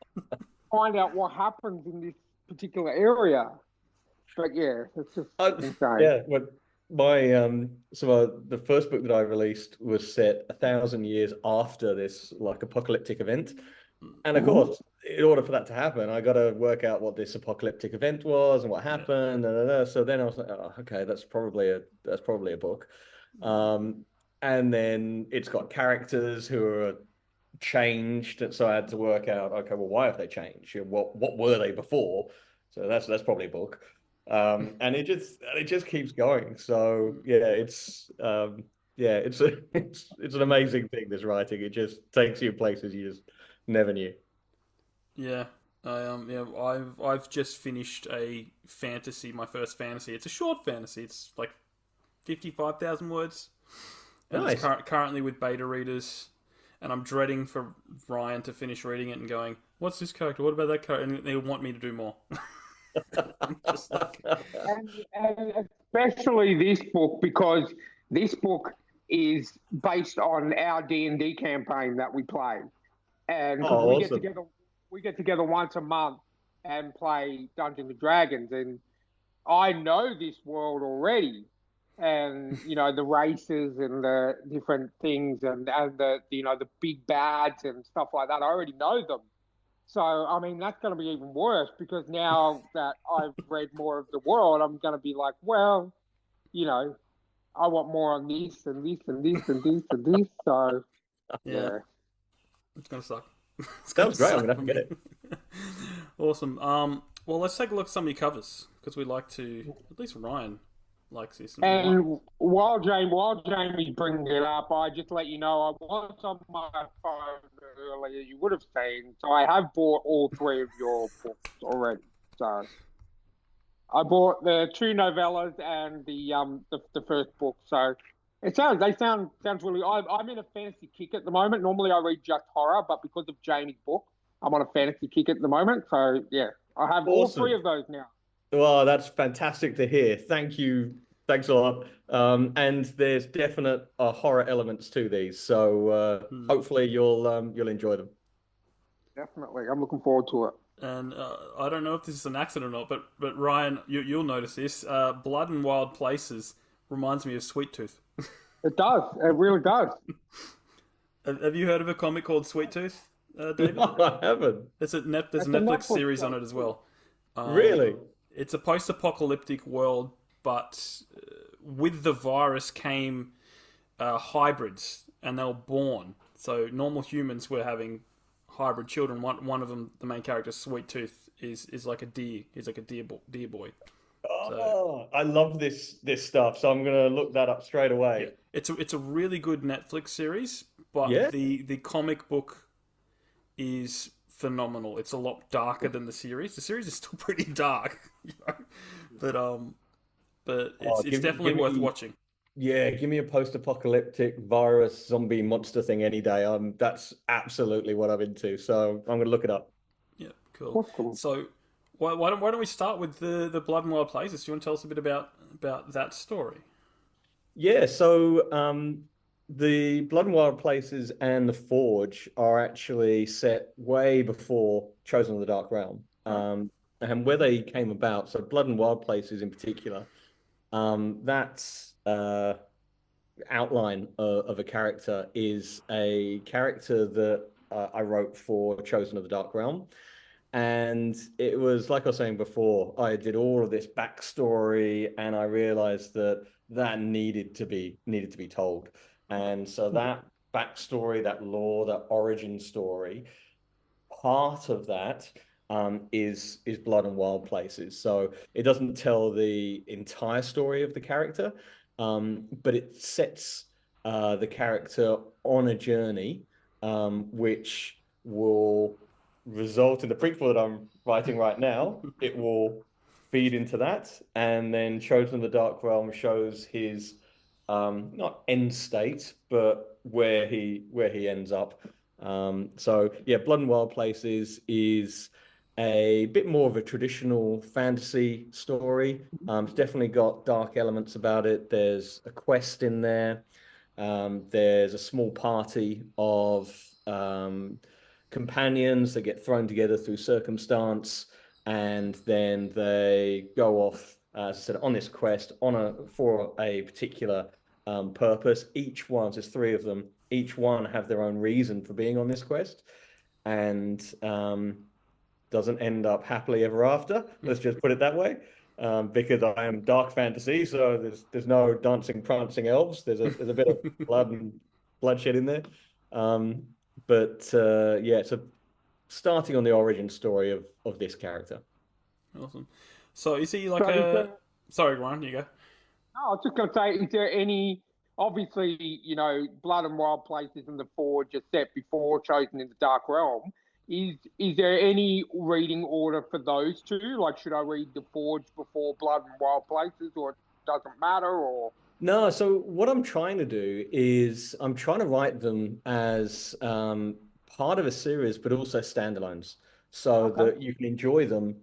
Speaker 2: find out what happens in this particular area. But yeah, it's just insane.
Speaker 3: Yeah, well, the first book that I released was set 1,000 years after this like apocalyptic event, and of course, in order for that to happen, I got to work out what this apocalyptic event was and what happened. So then I was like, oh, okay, that's probably a book. And then it's got characters who are changed, and so I had to work out, okay, well, why have they changed? What were they before? So that's probably a book. And it just keeps going. So yeah, it's an amazing thing, this writing. It just takes you places you just never knew.
Speaker 1: Yeah. Yeah, I've just finished my first fantasy. It's a short fantasy. It's like 55,000 words. And it's
Speaker 3: Nice.
Speaker 1: currently with beta readers, and I'm dreading for Ryan to finish reading it and going, "What's this character? What about that character?" And they want me to do more. I'm just like,
Speaker 2: And especially this book, because this book is based on our D&D campaign that we play, and because
Speaker 3: Oh, awesome.
Speaker 2: we get together once a month and play Dungeons and Dragons, and I know this world already, and the races and the different things, and the the big bads and stuff like that. I already know them, So, I mean, that's going to be even worse because now that I've read more of the world, I'm going to be like, well, you know, I want more on this and this and this and this and this. So,
Speaker 1: Yeah,
Speaker 2: yeah.
Speaker 1: it's gonna suck. It's gonna
Speaker 3: Sounds great. I'm
Speaker 1: suck
Speaker 3: gonna
Speaker 1: for
Speaker 3: have to
Speaker 1: me.
Speaker 3: get it.
Speaker 1: Awesome. Well, let's take a look at some of your covers because we like to. At least Ryan likes this. And
Speaker 2: And while Jamie's bringing it up, I just let you know I was on my phone earlier. You would have seen. So I have bought all three of your books already. So I bought the two novellas and the first book. So sounds really. I'm in a fantasy kick at the moment. Normally I read just horror, but because of Jamie's book, I'm on a fantasy kick at the moment. So yeah, I have all three
Speaker 3: Awesome.
Speaker 2: of those now.
Speaker 3: Well, that's fantastic to hear. Thank you. Thanks a lot. And there's definite horror elements to these, so hopefully you'll enjoy them.
Speaker 2: Definitely, I'm looking forward to it.
Speaker 1: and I don't know if this is an accident or not, but Ryan, you'll notice this. Blood and Wild Places reminds me of Sweet Tooth.
Speaker 2: It does. It really does.
Speaker 1: Have you heard of a comic called Sweet Tooth, David?
Speaker 3: No, I haven't.
Speaker 1: There's a
Speaker 2: It's a
Speaker 1: Netflix
Speaker 2: Netflix
Speaker 1: series on
Speaker 2: show.
Speaker 1: it as well.
Speaker 3: Really?
Speaker 1: It's a post-apocalyptic world, but with the virus came hybrids, and they were born. So normal humans were having hybrid children. One of them, the main character, Sweet Tooth, is like a deer. He's like a deer boy. So
Speaker 3: Oh, I love this stuff, so I'm gonna look that up straight
Speaker 1: yeah,
Speaker 3: away.
Speaker 1: it's a really good Netflix series, but
Speaker 3: Yeah.
Speaker 1: the comic book is phenomenal. It's a lot darker than the series. The series is still pretty dark, you know? but
Speaker 3: Oh,
Speaker 1: it's definitely worth
Speaker 3: me,
Speaker 1: watching.
Speaker 3: yeah, give me a post-apocalyptic virus zombie monster thing any day. That's absolutely what I'm into. So I'm gonna look it up.
Speaker 1: Yeah, cool.
Speaker 2: Awesome.
Speaker 1: So why don't we start with the Blood and Wild Places? Do you want to tell us a bit about that story?
Speaker 3: Yeah, so the Blood and Wild Places and the Forge are actually set way before Chosen of the Dark Realm.
Speaker 1: Right.
Speaker 3: And where they came about, so Blood and Wild Places in particular, that's outline of a character is a character that I wrote for Chosen of the Dark Realm. And it was like I was saying before, I did all of this backstory, and I realized that that needed to be told. And so that backstory, that lore, that origin story, part of that is Blood and Wild Places. So it doesn't tell the entire story of the character, but it sets the character on a journey, which will result in the prequel that I'm writing right now. It will feed into that, and then Chosen of the Dark Realm shows his not end state, but where he ends up. So yeah, Blood and Wild Places is a bit more of a traditional fantasy story. It's definitely got dark elements about it. There's a quest in there. There's a small party of companions that get thrown together through circumstance, and then they go off, as I said, on this quest for a particular purpose. Each one, there's three of them. Each one have their own reason for being on this quest, and doesn't end up happily ever after. Let's just put it that way. Because I am dark fantasy, so there's no dancing, prancing elves. There's a bit of blood and bloodshed in there. But yeah, so starting on the origin story of this character.
Speaker 1: Awesome. So is he like
Speaker 2: So is
Speaker 1: a?
Speaker 2: there,
Speaker 1: Sorry, Ryan, you go.
Speaker 2: no, I was just going to say, is there any? Obviously, Blood and Wild Places and the Forge are set before Chosen in the Dark Realm. Is there any reading order for those two? Like, should I read the Forge before Blood and Wild Places, or it doesn't matter? Or
Speaker 3: No, so what I'm trying to do is I'm trying to write them as part of a series, but also standalones, so
Speaker 2: okay,
Speaker 3: that you can enjoy them,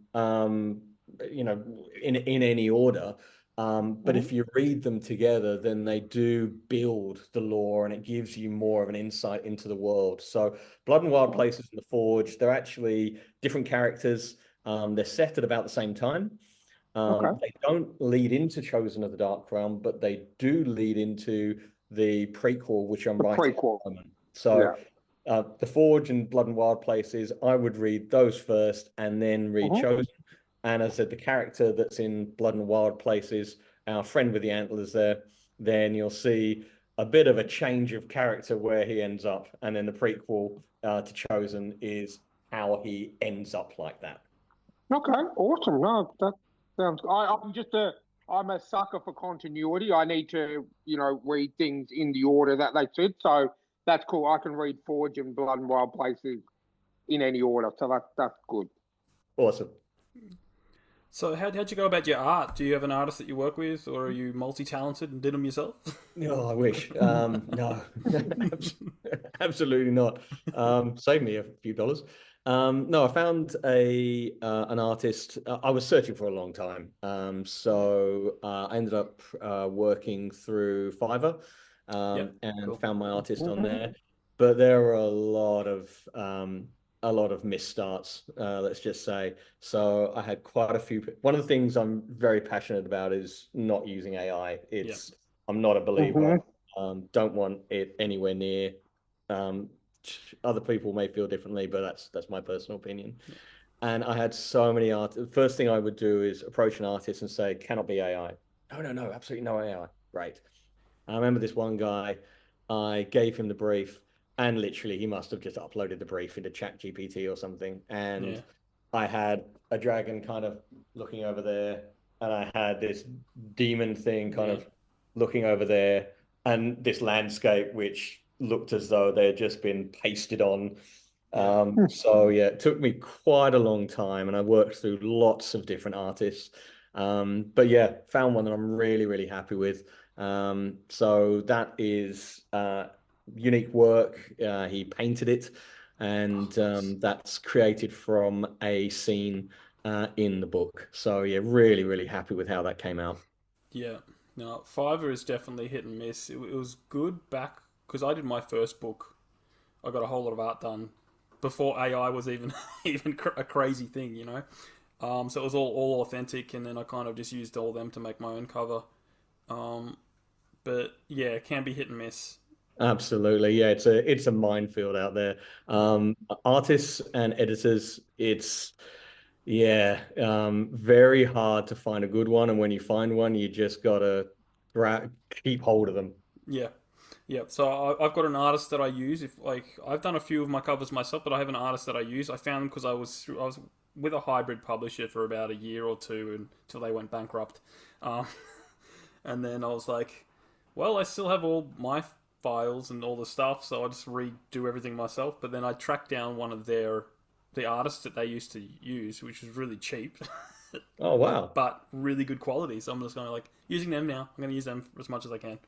Speaker 3: in any order. But
Speaker 2: hmm
Speaker 3: if you read them together, then they do build the lore, and it gives you more of an insight into the world. So Blood and Wild Places and the Forge, they're actually different characters. They're set at about the same time.
Speaker 2: okay,
Speaker 3: They don't lead into Chosen of the Dark Realm, but they do lead into the prequel, which I'm
Speaker 2: the
Speaker 3: writing at
Speaker 2: prequel,
Speaker 3: the moment. So
Speaker 2: yeah.
Speaker 3: The Forge and Blood and Wild Places, I would read those first and then read
Speaker 2: Mhm.
Speaker 3: Chosen. And as I said, the character that's in Blood and Wild Places, our friend with the antlers there, then you'll see a bit of a change of character where he ends up. And then the prequel to Chosen is how he ends up like that.
Speaker 2: Okay, awesome. No, that sounds. I'm a sucker for continuity. I need to, read things in the order that they fit. So that's cool. I can read Forge and Blood and Wild Places in any order. So that's good.
Speaker 3: Awesome.
Speaker 1: So how'd you go about your art? Do you have an artist that you work with, or are you multi-talented and did them yourself?
Speaker 3: Oh, I wish. No, absolutely not. Save me a few dollars. No, I found a an artist. I was searching for a long time. So I ended up working through Fiverr,
Speaker 1: Yep,
Speaker 3: and
Speaker 1: cool.
Speaker 3: found my artist on
Speaker 2: Mhm.
Speaker 3: there. But there are a lot of misstarts, let's just say. So I had quite a few. One of the things I'm very passionate about is not using AI.
Speaker 1: Yep.
Speaker 3: I'm not a believer.
Speaker 2: Mhm.
Speaker 3: Don't want it anywhere near. Um, Other people may feel differently, but that's my personal opinion. And I had so many art. The first thing I would do is approach an artist and say, "Cannot be AI." No, no, no, absolutely no AI. Right. I remember this one guy. I gave him the brief, and literally he must have just uploaded the brief into ChatGPT or something.
Speaker 1: Yeah.
Speaker 3: And I had a dragon kind of looking over there, and I had this demon thing kind
Speaker 1: Yeah.
Speaker 3: of looking over there, and this landscape which looked as though they had just been pasted on.
Speaker 1: Yeah.
Speaker 3: So yeah, it took me quite a long time, and I worked through lots of different artists. But yeah, found one that I'm really, really happy with. So that is unique work. He painted it, and
Speaker 1: Oh, nice.
Speaker 3: that's created from a scene in the book. So yeah, really, really happy with how that came out.
Speaker 1: Yeah. No, Fiverr is definitely hit and miss. It was good back because I did my first book. I got a whole lot of art done before AI was even a crazy thing, you know. So it was all authentic, and then I kind of just used all them to make my own cover. Um, but yeah, it can be hit and miss.
Speaker 3: Absolutely, yeah. It's a minefield out there.
Speaker 1: Yeah,
Speaker 3: Artists and editors, it's yeah, very hard to find a good one. And when you find one, you just gotta keep hold of them.
Speaker 1: yeah, yeah. So I've got an artist that I use. If like I've done a few of my covers myself, but I have an artist that I use. I found them because I was with a hybrid publisher for about a year or two until they went bankrupt. Um, and then I was like, well, I still have all my files and all the stuff, so I just redo everything myself. But then I tracked down one of the artists that they used to use, which was really cheap,
Speaker 3: Oh wow.
Speaker 1: but really good quality. So I'm just going to like using them now. I'm going to use them as much as I can. Um,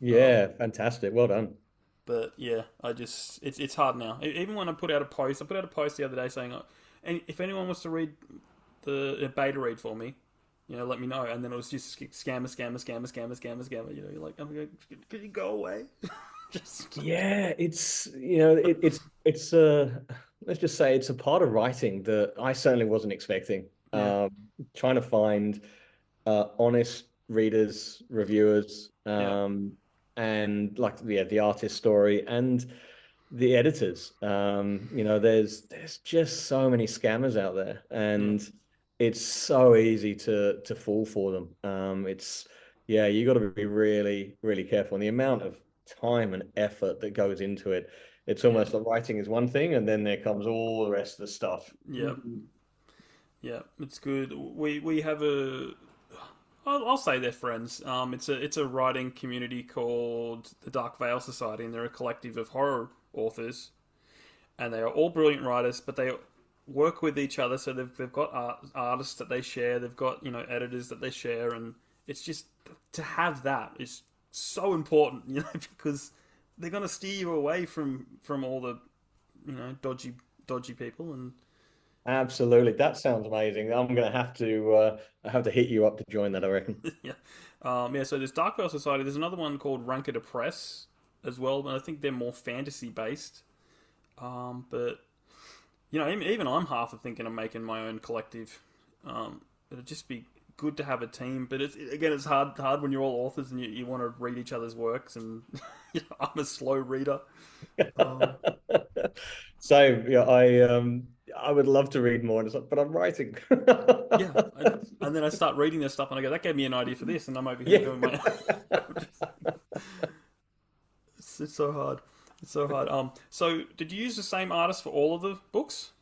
Speaker 3: Yeah, fantastic. Well done.
Speaker 1: but yeah, it's hard now. Even when I put out a post the other day saying, and if anyone wants to read the beta read for me, let me know. And then it was just scammer. You're like, I'm going, could you go away? just
Speaker 3: Yeah, it's let's just say it's a part of writing that I certainly wasn't expecting.
Speaker 1: yeah,
Speaker 3: Trying to find honest readers, reviewers,
Speaker 1: yeah,
Speaker 3: and like yeah, the artist story and the editors. There's just so many scammers out there,
Speaker 1: yeah,
Speaker 3: and it's so easy to fall for them. It's yeah, you got to be really, really careful. And the amount of time and effort that goes into it, it's
Speaker 1: yeah,
Speaker 3: almost like writing is one thing, and then there comes all the rest of the stuff.
Speaker 1: yeah, yeah. It's good. We have I'll say they're friends. It's a writing community called the Dark Veil Society, and they're a collective of horror authors, and they are all brilliant writers, but they work with each other. So they've got artists that they share. They've got editors that they share, and it's just to have that is so important, because they're going to steer you away from all the dodgy people, and
Speaker 3: Absolutely, that sounds amazing. I'm gonna have to hit you up to join that, I reckon.
Speaker 1: yeah, yeah. So there's Dark Veil Society. There's another one called Ranked Press as well, and I think they're more fantasy based. But even I'm half of thinking of making my own collective. It'd just be good to have a team, but it's hard when you're all authors and you want to read each other's works, and I'm a slow reader. Um,
Speaker 3: So yeah, I would love to read more, and it's like, but I'm writing.
Speaker 1: yeah, and then I start reading this stuff, and I go, that gave me an idea for this, and I'm over here
Speaker 3: Yeah.
Speaker 1: doing my. It's so hard. It's so hard. So did you use the same artist for all of the books?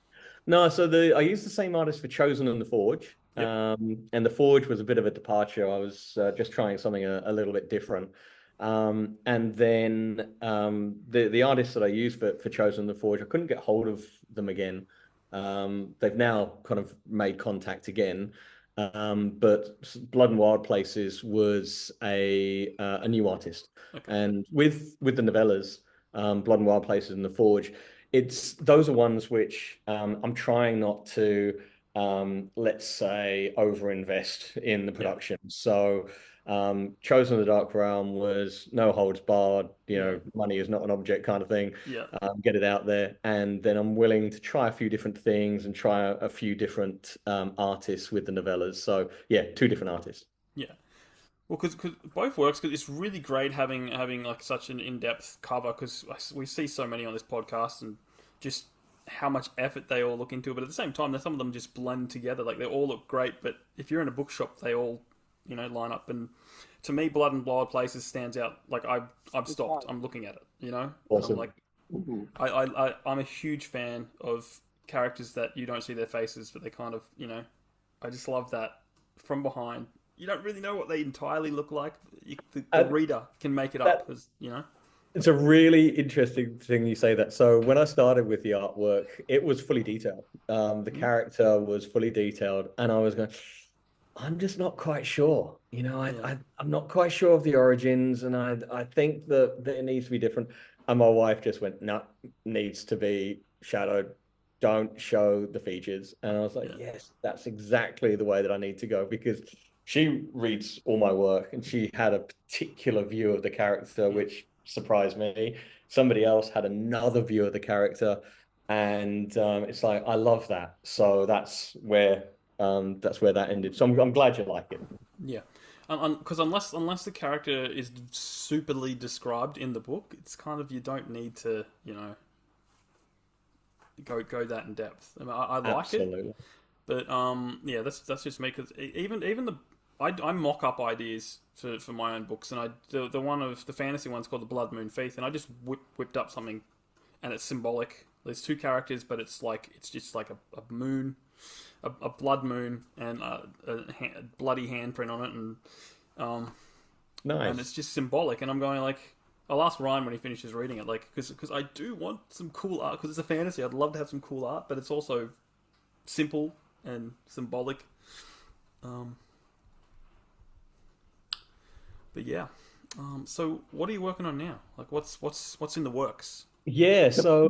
Speaker 3: No, so I used the same artist for Chosen and the Forge.
Speaker 1: Yep.
Speaker 3: And the Forge was a bit of a departure. I was just trying something a little bit different. And then the artists that I used for Chosen and the Forge, I couldn't get hold of them again. They've now kind of made contact again. But Blood and Wild Places was a new artist,
Speaker 1: Okay.
Speaker 3: and with the novellas, Blood and Wild Places and the Forge, those are ones which I'm trying not to let's say overinvest in the
Speaker 1: Yeah.
Speaker 3: production. So Chosen the Dark Realm was no holds barred,
Speaker 1: Yeah.
Speaker 3: money is not an object kind of thing.
Speaker 1: Yeah.
Speaker 3: Get it out there, and then I'm willing to try a few different things and try a few different artists with the novellas. So yeah, two different artists.
Speaker 1: Yeah. Well, because both works, because it's really great having like such an in-depth cover, because we see so many on this podcast, and just how much effort they all look into it. But at the same time, some of them just blend together. Like they all look great, but if you're in a bookshop, they all line up. And to me, Blood and Wild Places stands out. Like I've stopped. I'm looking at it. And I'm
Speaker 3: Awesome.
Speaker 1: like,
Speaker 2: Mhm.
Speaker 1: I'm a huge fan of characters that you don't see their faces, but they kind of I just love that from behind. You don't really know what they entirely look like. The reader can make it up,
Speaker 3: That
Speaker 1: because.
Speaker 3: It's a really interesting thing you say that. So when I started with the artwork, it was fully detailed. The
Speaker 1: Mhm.
Speaker 3: character was fully detailed, and I was going, I'm just not quite sure.
Speaker 1: Yeah,
Speaker 3: I'm not quite sure of the origins, and I think that it needs to be different. And my wife just went, no, needs to be shadowed. Don't show the features. And I was like,
Speaker 1: yeah,
Speaker 3: yes, that's exactly the way that I need to go, because she reads all my work and she had a particular view of the character,
Speaker 1: yeah,
Speaker 3: which surprised me. Somebody else had another view of the character, and it's like I love that. So that's where that ended. So I'm glad you like it.
Speaker 1: yeah. Because unless the character is superly described in the book, it's kind of you don't need to go that in depth. I mean, I like it,
Speaker 3: Absolutely.
Speaker 1: but yeah, that's just me. Because even I mock up ideas for my own books, and the one of the fantasy one's called the Blood Moon Feast, and I just whipped up something, and it's symbolic. There's two characters, but it's just like a moon, a blood moon, and a bloody handprint on it, and it's
Speaker 3: Nice.
Speaker 1: just symbolic. And I'm going like, I'll ask Ryan when he finishes reading it, like because I do want some cool art, because it's a fantasy. I'd love to have some cool art, but it's also simple and symbolic. Um, but yeah. So what are you working on now? Like what's in the works?
Speaker 3: Yeah, so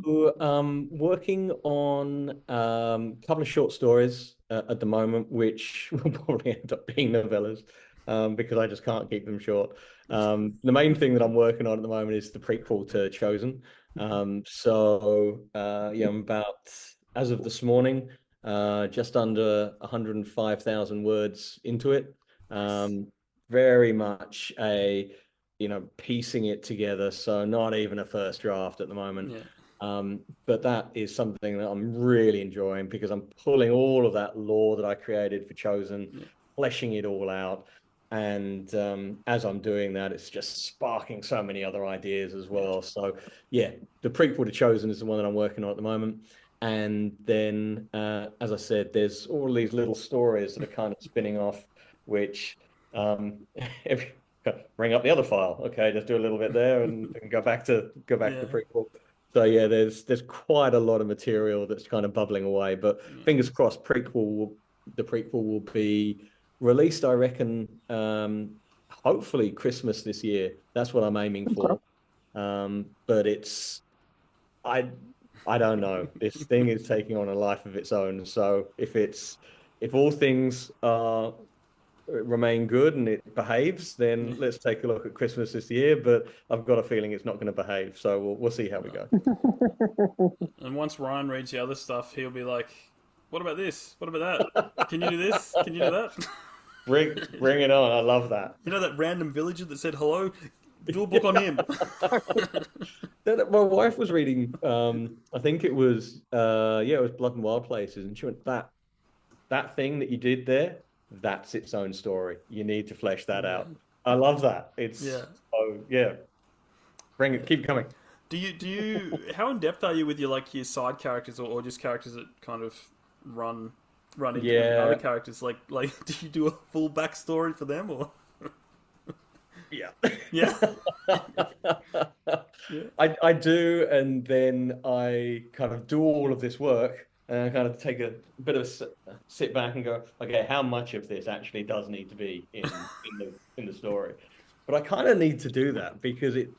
Speaker 3: working on a couple of short stories at the moment, which will probably end up being novellas, because I just can't keep them short. The main thing that I'm working on at the moment is the prequel to Chosen. Yeah, I'm about, as of this morning, just under 105,000 words into it.
Speaker 1: Nice.
Speaker 3: Very much piecing it together. So not even a first draft at the moment.
Speaker 1: Yeah.
Speaker 3: But that is something that I'm really enjoying, because I'm pulling all of that lore that I created for Chosen,
Speaker 1: Yeah.
Speaker 3: fleshing it all out. And as I'm doing that, it's just sparking so many other ideas as
Speaker 1: Yeah.
Speaker 3: well. So yeah, the prequel to Chosen is the one that I'm working on at the moment. And then, as I said, there's all these little stories that are kind of spinning off, which every bring up the other file. Okay, just do a little bit there and go back to the
Speaker 1: Yeah.
Speaker 3: prequel. So yeah, there's quite a lot of material that's kind of bubbling away. But
Speaker 1: Yeah.
Speaker 3: fingers crossed, the prequel will be released, I reckon, hopefully Christmas this year. That's what I'm aiming
Speaker 2: Okay.
Speaker 3: for. But I I don't know. This thing is taking on a life of its own. So if all things are remain good and it behaves,
Speaker 1: Yeah.
Speaker 3: then let's take a look at Christmas this year. But I've got a feeling it's not going to behave, so we'll see how we
Speaker 1: No.
Speaker 3: go.
Speaker 1: And once Ryan reads the other stuff, he'll be like, "What about this? What about that? Can you do this? Can you do that?"
Speaker 3: Bring it on. I love that.
Speaker 1: You know that random villager that said hello? Do a book on him.
Speaker 3: My wife was reading, I think it was, yeah, it was Blood and Wild Places, and she went, that thing that you did there, that's its own story. You need to flesh that
Speaker 1: Yeah.
Speaker 3: out. I love that. It's
Speaker 1: Yeah.
Speaker 3: oh yeah, bring it, keep coming.
Speaker 1: How in depth are you with your side characters, or just characters that kind of run independent of other
Speaker 3: Yeah,
Speaker 1: characters? Do you do a full backstory for them, or
Speaker 3: yeah.
Speaker 1: yeah, yeah,
Speaker 3: I do, and then I kind of do all of this work, and I kind of take a bit of sit back and go, okay, how much of this actually does need to be in the story? But I kind of need to do that because it's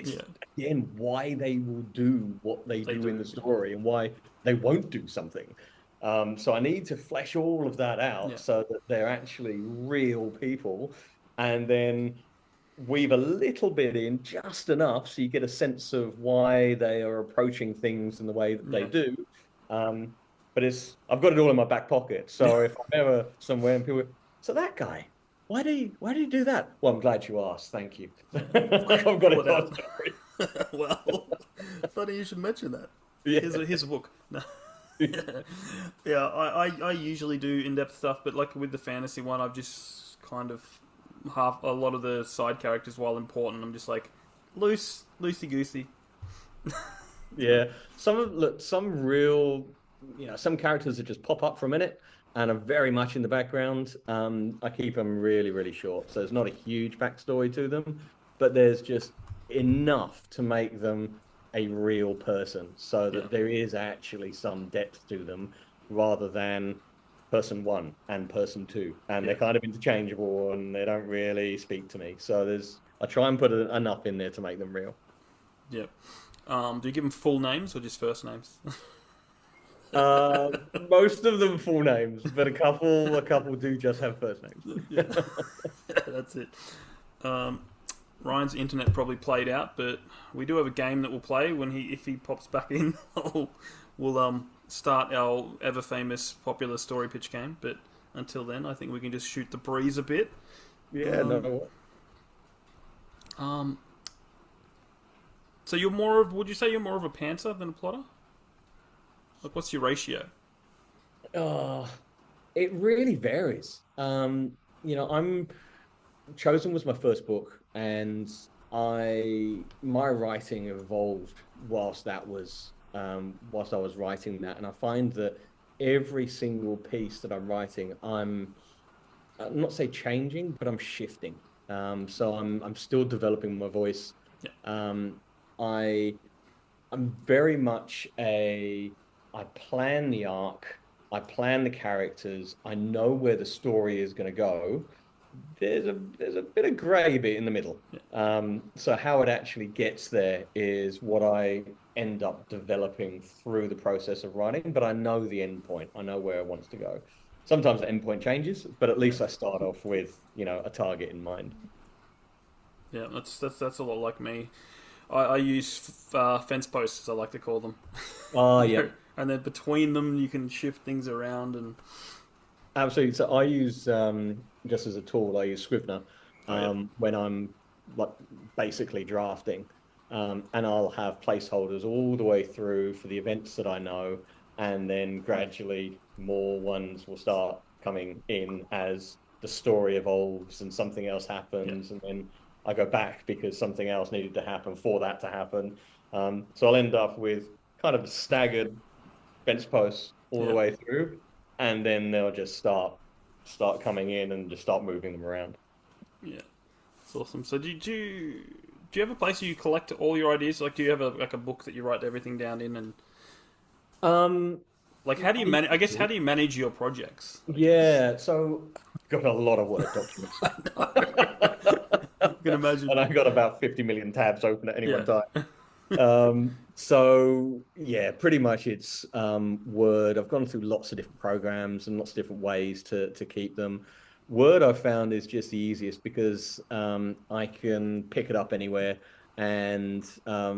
Speaker 1: yeah?
Speaker 3: again why they will do what they
Speaker 1: They
Speaker 3: do in
Speaker 1: do.
Speaker 3: the story and why they won't do something. So I need to flesh all of that
Speaker 1: Yeah,
Speaker 3: out so that they're actually real people, and then weave a little bit in just enough so you get a sense of why they are approaching things in the way that they
Speaker 1: yeah,
Speaker 3: do. But I've got it all in my back pocket. So if I'm ever somewhere and people, so that guy, why do you do that? Well, I'm glad you asked. Thank you.
Speaker 1: yeah.
Speaker 3: I've got
Speaker 1: Pull
Speaker 3: it
Speaker 1: it
Speaker 3: all.
Speaker 1: out. Well, funny you should mention that.
Speaker 3: Yeah.
Speaker 1: Here's a book. No. Yeah, I usually do in-depth stuff, but like with the fantasy one, I've just kind of half a lot of the side characters, while important, I'm just like loosey goosey.
Speaker 3: Yeah, some real, some characters that just pop up for a minute and are very much in the background. I keep them really, really short, so there's not a huge backstory to them, but there's just enough to make them a real person, so
Speaker 1: Yeah,
Speaker 3: that there is actually some depth to them, rather than person one and person two, and
Speaker 1: yeah,
Speaker 3: they're kind of interchangeable and they don't really speak to me. So I try and put enough in there to make them real.
Speaker 1: yeah. Do you give them full names or just first names?
Speaker 3: Most of them full names, but a couple do just have first names.
Speaker 1: Yeah, that's it. Um, Ryan's internet probably played out, but we do have a game that we'll play if he pops back in. We'll start our ever famous popular story pitch game. But until then, I think we can just shoot the breeze a bit.
Speaker 3: Yeah,
Speaker 1: Um,
Speaker 3: no.
Speaker 1: um, so would you say you're more of a pantser than a plotter? Like, what's your ratio?
Speaker 3: Oh, it really varies. I'm Chosen was my first book, and my writing evolved whilst I was writing that, and I find that every single piece that I'm writing, I'm not say changing, but I'm shifting. So I'm still developing my voice.
Speaker 1: Yeah,
Speaker 3: Um, I I'm very much I plan the arc, I plan the characters, I know where the story is going to go. There's a bit of grey bit in the middle.
Speaker 1: yeah,
Speaker 3: So how it actually gets there is what I end up developing through the process of writing, but I know the end point. I know where it wants to go. Sometimes the end point changes, but at
Speaker 1: yeah,
Speaker 3: least I start off with, a target in mind.
Speaker 1: yeah. That's a lot like me. I use fence posts, I like to call them.
Speaker 3: Oh, yeah.
Speaker 1: And then between them, you can shift things around and.
Speaker 3: Absolutely. So I use just as a tool, I use Scrivener
Speaker 1: Oh yeah,
Speaker 3: when I'm like basically drafting, and I'll have placeholders all the way through for the events that I know, and then gradually more ones will start coming in as the story evolves and something else
Speaker 1: yeah,
Speaker 3: happens, and then I go back because something else needed to happen for that to happen. So I'll end up with kind of staggered fence posts all the
Speaker 1: yeah,
Speaker 3: way through, and then they'll just start coming in and just start moving them around.
Speaker 1: yeah. It's awesome. So do you have a place where you collect all your ideas? Like, do you have a book that you write everything down in, and
Speaker 3: Um,
Speaker 1: like, how do you manage? I guess, how do you manage your projects? I guess.
Speaker 3: yeah, so I've got a lot of Word documents.
Speaker 1: I can imagine.
Speaker 3: And I've got about 50 million tabs open at any
Speaker 1: Yeah,
Speaker 3: one time. So yeah, pretty much it's Word. I've gone through lots of different programs and lots of different ways to keep them. Word I've found is just the easiest because I can pick it up anywhere, and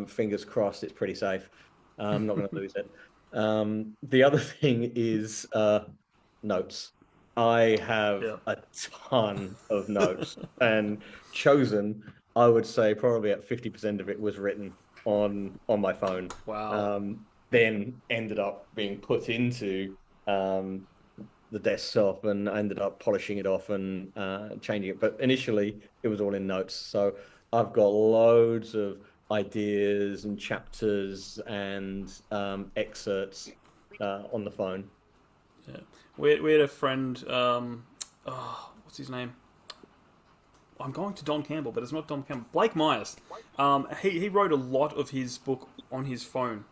Speaker 3: fingers crossed it's pretty safe. I'm not going to lose it. The other thing is notes. I have
Speaker 1: Yeah.
Speaker 3: a ton of notes and chosen, I would say probably at 50% of it was written on my phone.
Speaker 1: Wow.
Speaker 3: Then ended up being put into um, the desktop and I ended up polishing it off and changing it. But initially, it was all in notes. So I've got loads of ideas and chapters and excerpts on the phone.
Speaker 1: Yeah. We had a friend. What's his name? I'm going to Don Campbell, but it's not Don Campbell. Blake Myers. He wrote a lot of his book on his phone.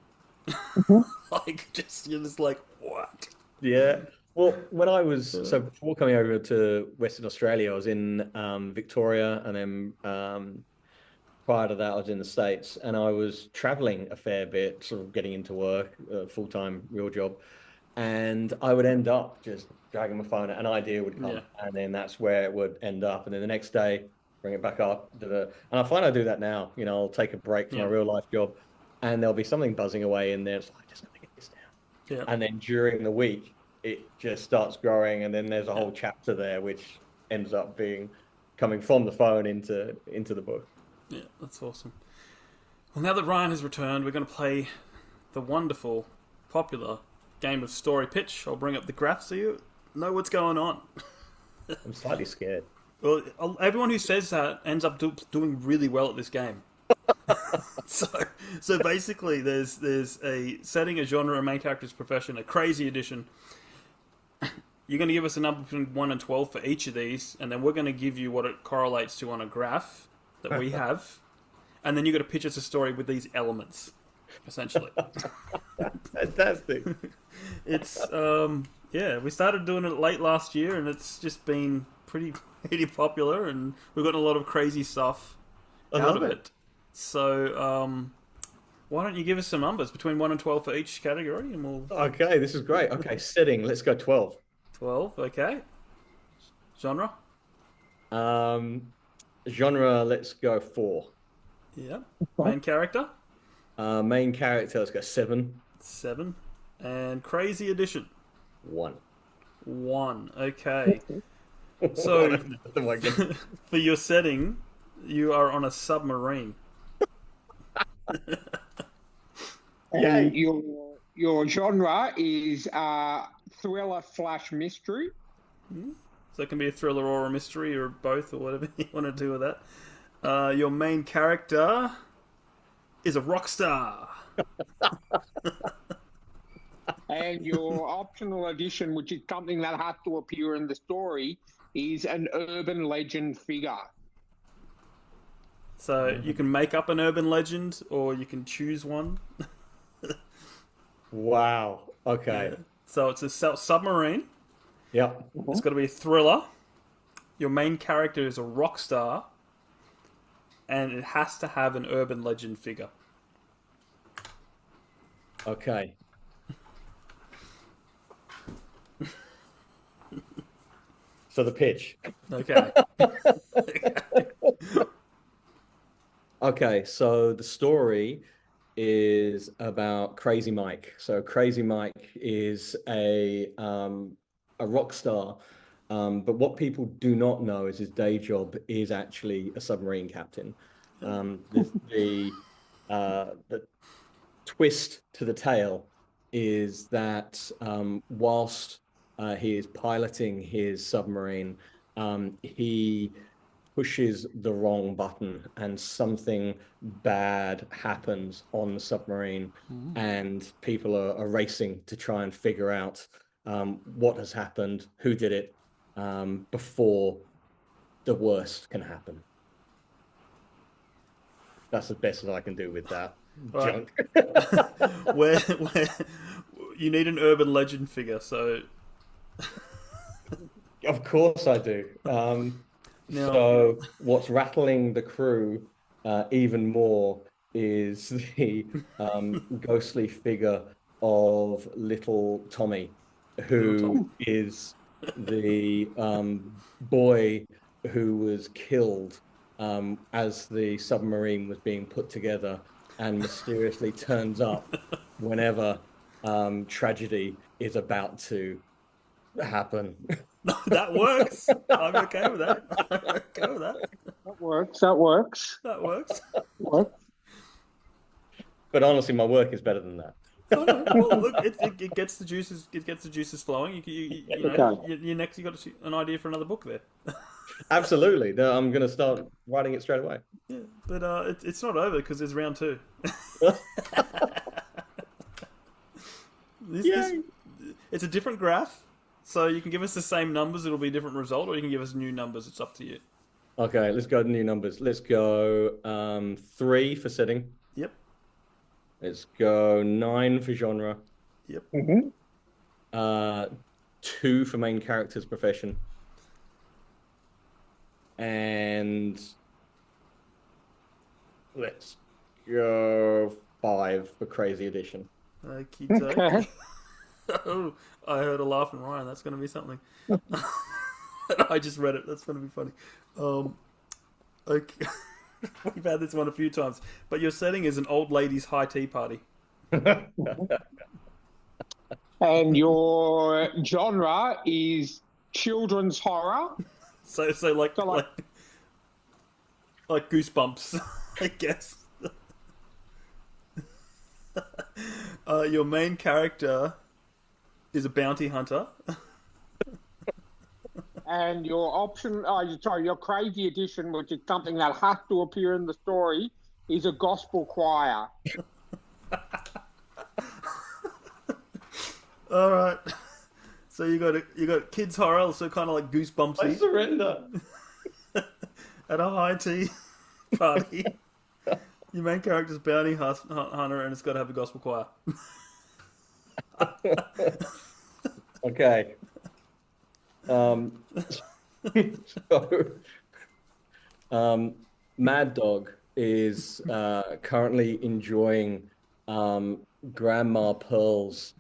Speaker 1: Like, you're just like, what?
Speaker 3: Yeah. Well, when I was so before coming over to Western Australia, I was in Victoria, and then prior to that, I was in the States, and I was traveling a fair bit, sort of getting into work, full-time, real job, and I would end up just dragging my phone. An idea would
Speaker 1: Yeah.
Speaker 3: come, and then that's where it would end up, and then the next day, bring it back up. And I find I do that now. You know, I'll take a break from my
Speaker 1: Yeah.
Speaker 3: real life job, and there'll be something buzzing away in there. It's like, I just got to get this down.
Speaker 1: Yeah.
Speaker 3: And then during the week, it just starts growing, and then there's a whole chapter there, which ends up being coming from the phone into the book.
Speaker 1: Yeah, that's awesome. Well, now that Ryan has returned, we're going to play the wonderful, popular game of story pitch. I'll bring up the graph so you know what's going on.
Speaker 3: I'm slightly scared.
Speaker 1: Well, everyone who says that ends up doing really well at this game. So basically, there's a setting, a genre, a main character's profession, a crazy edition. You're going to give us a number between 1 and 12 for each of these, and then we're going to give you what it correlates to on a graph that we have, and then you've got to pitch us a story with these elements, essentially.
Speaker 3: Fantastic.
Speaker 1: It's we started doing it late last year, and it's just been pretty popular, and we've got a lot of crazy stuff out of it. So why don't you give us some numbers between 1 and 12 for each category, and we'll...
Speaker 3: Okay, this is great. Okay, setting. Let's go 12.
Speaker 1: 12, okay. Genre?
Speaker 3: Genre. Let's go 4.
Speaker 1: Yeah. Main character?
Speaker 3: Main character. Let's go 7.
Speaker 1: 7. And crazy addition?
Speaker 3: 1.
Speaker 1: 1. Okay. So, for your setting, you are on a submarine.
Speaker 2: And your genre is thriller / mystery.
Speaker 1: So it can be a thriller or a mystery or both or whatever you want to do with that. Your main character is a rock star.
Speaker 2: And your optional addition, which is something that has to appear in the story, is an urban legend figure.
Speaker 1: So you can make up an urban legend or you can choose one.
Speaker 3: Wow. Okay.
Speaker 1: Yeah. So it's a submarine.
Speaker 3: Yep.
Speaker 1: It's got to be a thriller. Your main character is a rock star. And it has to have an urban legend figure.
Speaker 3: Okay. So the pitch.
Speaker 1: Okay.
Speaker 3: Okay, so the story is about Crazy Mike. So Crazy Mike is a rock star, but what people do not know is his day job is actually a submarine captain. The twist to the tale is that whilst he is piloting his submarine, he pushes the wrong button and something bad happens on the submarine, and people are racing to try and figure out what has happened, who did it, before the worst can happen. That's the best that I can do with that junk.
Speaker 1: where you need an urban legend figure, so
Speaker 3: Of course I do. So what's rattling the crew even more is the ghostly figure of little Tommy, who is the boy who was killed as the submarine was being put together and mysteriously turns up whenever tragedy is about to happen.
Speaker 1: That works. I'm okay with that. I'm okay with that.
Speaker 2: That works. That works.
Speaker 1: That works.
Speaker 2: Works.
Speaker 3: But honestly, my work is better than that.
Speaker 1: Oh, no. Well, look, it gets the juices. It gets the juices flowing. You know, you next. You got an idea for another book there.
Speaker 3: Absolutely. No, I'm going to start writing it straight away.
Speaker 1: Yeah, but it's not over because there's round 2. It's a different graph, so you can give us the same numbers. It'll be a different result, or you can give us new numbers. It's up to you.
Speaker 3: Okay, let's go to new numbers. Let's go 3 for setting.
Speaker 1: Yep.
Speaker 3: Let's go 9 for genre.
Speaker 1: Yep.
Speaker 3: 2 for main character's profession. And let's go 5 for crazy edition.
Speaker 1: Okay. Oh, I heard a laugh from Ryan. That's going to be something. I just read it. That's going to be funny. Okay. We've had this one a few times, but your setting is an old lady's high tea party.
Speaker 2: And your genre is children's horror.
Speaker 1: So like Goosebumps, I guess. Your main character is a bounty hunter.
Speaker 2: And your option, your crazy edition, which is something that has to appear in the story, is a gospel choir.
Speaker 1: All right. So you got kids horror, so kind of like Goosebumps.
Speaker 3: I surrender.
Speaker 1: At a high tea party, your main character's bounty hunter, and it's got to have a gospel choir.
Speaker 3: Okay. Mad Dog is currently enjoying Grandma Pearl's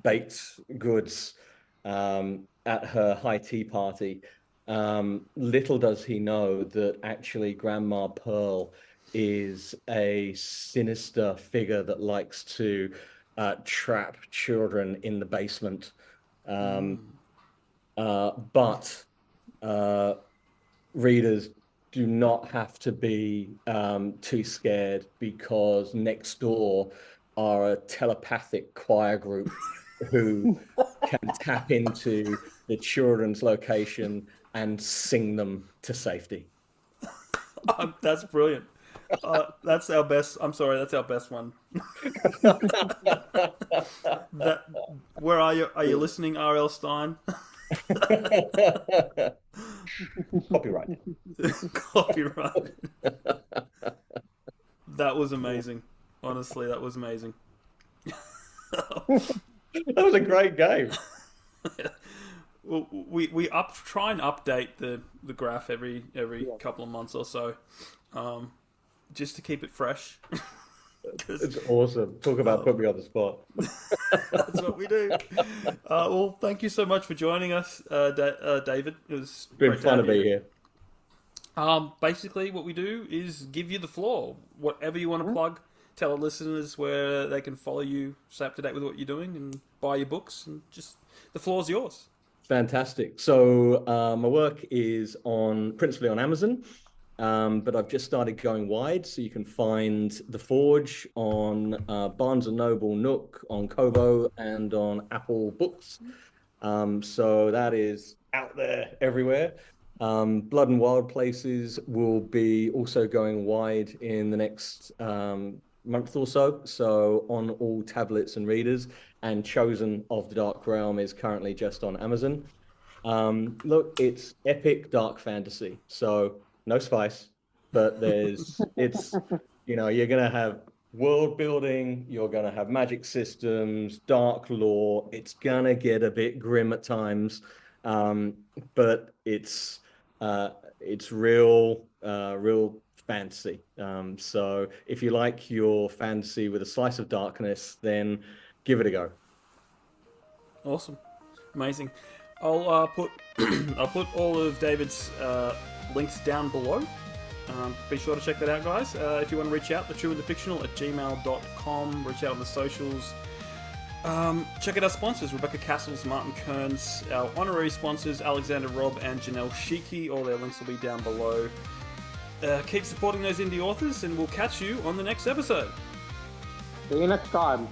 Speaker 3: baked goods at her high tea party. Little does he know that actually Grandma Pearl is a sinister figure that likes to trap children in the basement. But readers do not have to be too scared, because next door are a telepathic choir group who can tap into the children's location and sing them to safety.
Speaker 1: That's brilliant. That's our best. I'm sorry, that's our best one. Where are you? Are you listening, R.L. Stein?
Speaker 3: Copyright.
Speaker 1: Copyright. That was amazing. Honestly, that was amazing.
Speaker 3: That was a great game.
Speaker 1: Well, we try and update the graph every couple of months or so, just to keep it fresh.
Speaker 3: It's awesome. Talk about put me on the spot.
Speaker 1: That's what we do. Well, thank you so much for joining us, David. It was
Speaker 3: Been fun to be here.
Speaker 1: Basically, what we do is give you the floor. Whatever you want to plug, tell our listeners where they can follow you, stay up to date with what you're doing, and buy your books. And just the floor's yours. Fantastic.
Speaker 3: So my work is principally on Amazon, but I've just started going wide. So you can find The Forge on Barnes & Noble, Nook, on Kobo, and on Apple Books. So that is out there everywhere. Blood and Wild Places will be also going wide in the next month or so. So on all tablets and readers. And Chosen of the Dark Realm is currently just on Amazon. Look, it's epic dark fantasy. So no spice, but it's, you're going to have world building, you're going to have magic systems, dark lore. It's going to get a bit grim at times, but it's real fantasy. So if you like your fantasy with a slice of darkness, then give it a go.
Speaker 1: Awesome, amazing. I'll put all of David's links down below. Be sure to check that out, guys. If you want to reach out, thetrueandthefictional@gmail.com. Reach out on the socials. Check out our sponsors, Rebecca Kearsells, Martin Kearns, our honorary sponsors, Alexander Robb and Janelle Schiecke. All their links will be down below. Keep supporting those indie authors, and we'll catch you on the next episode.
Speaker 2: See you next time.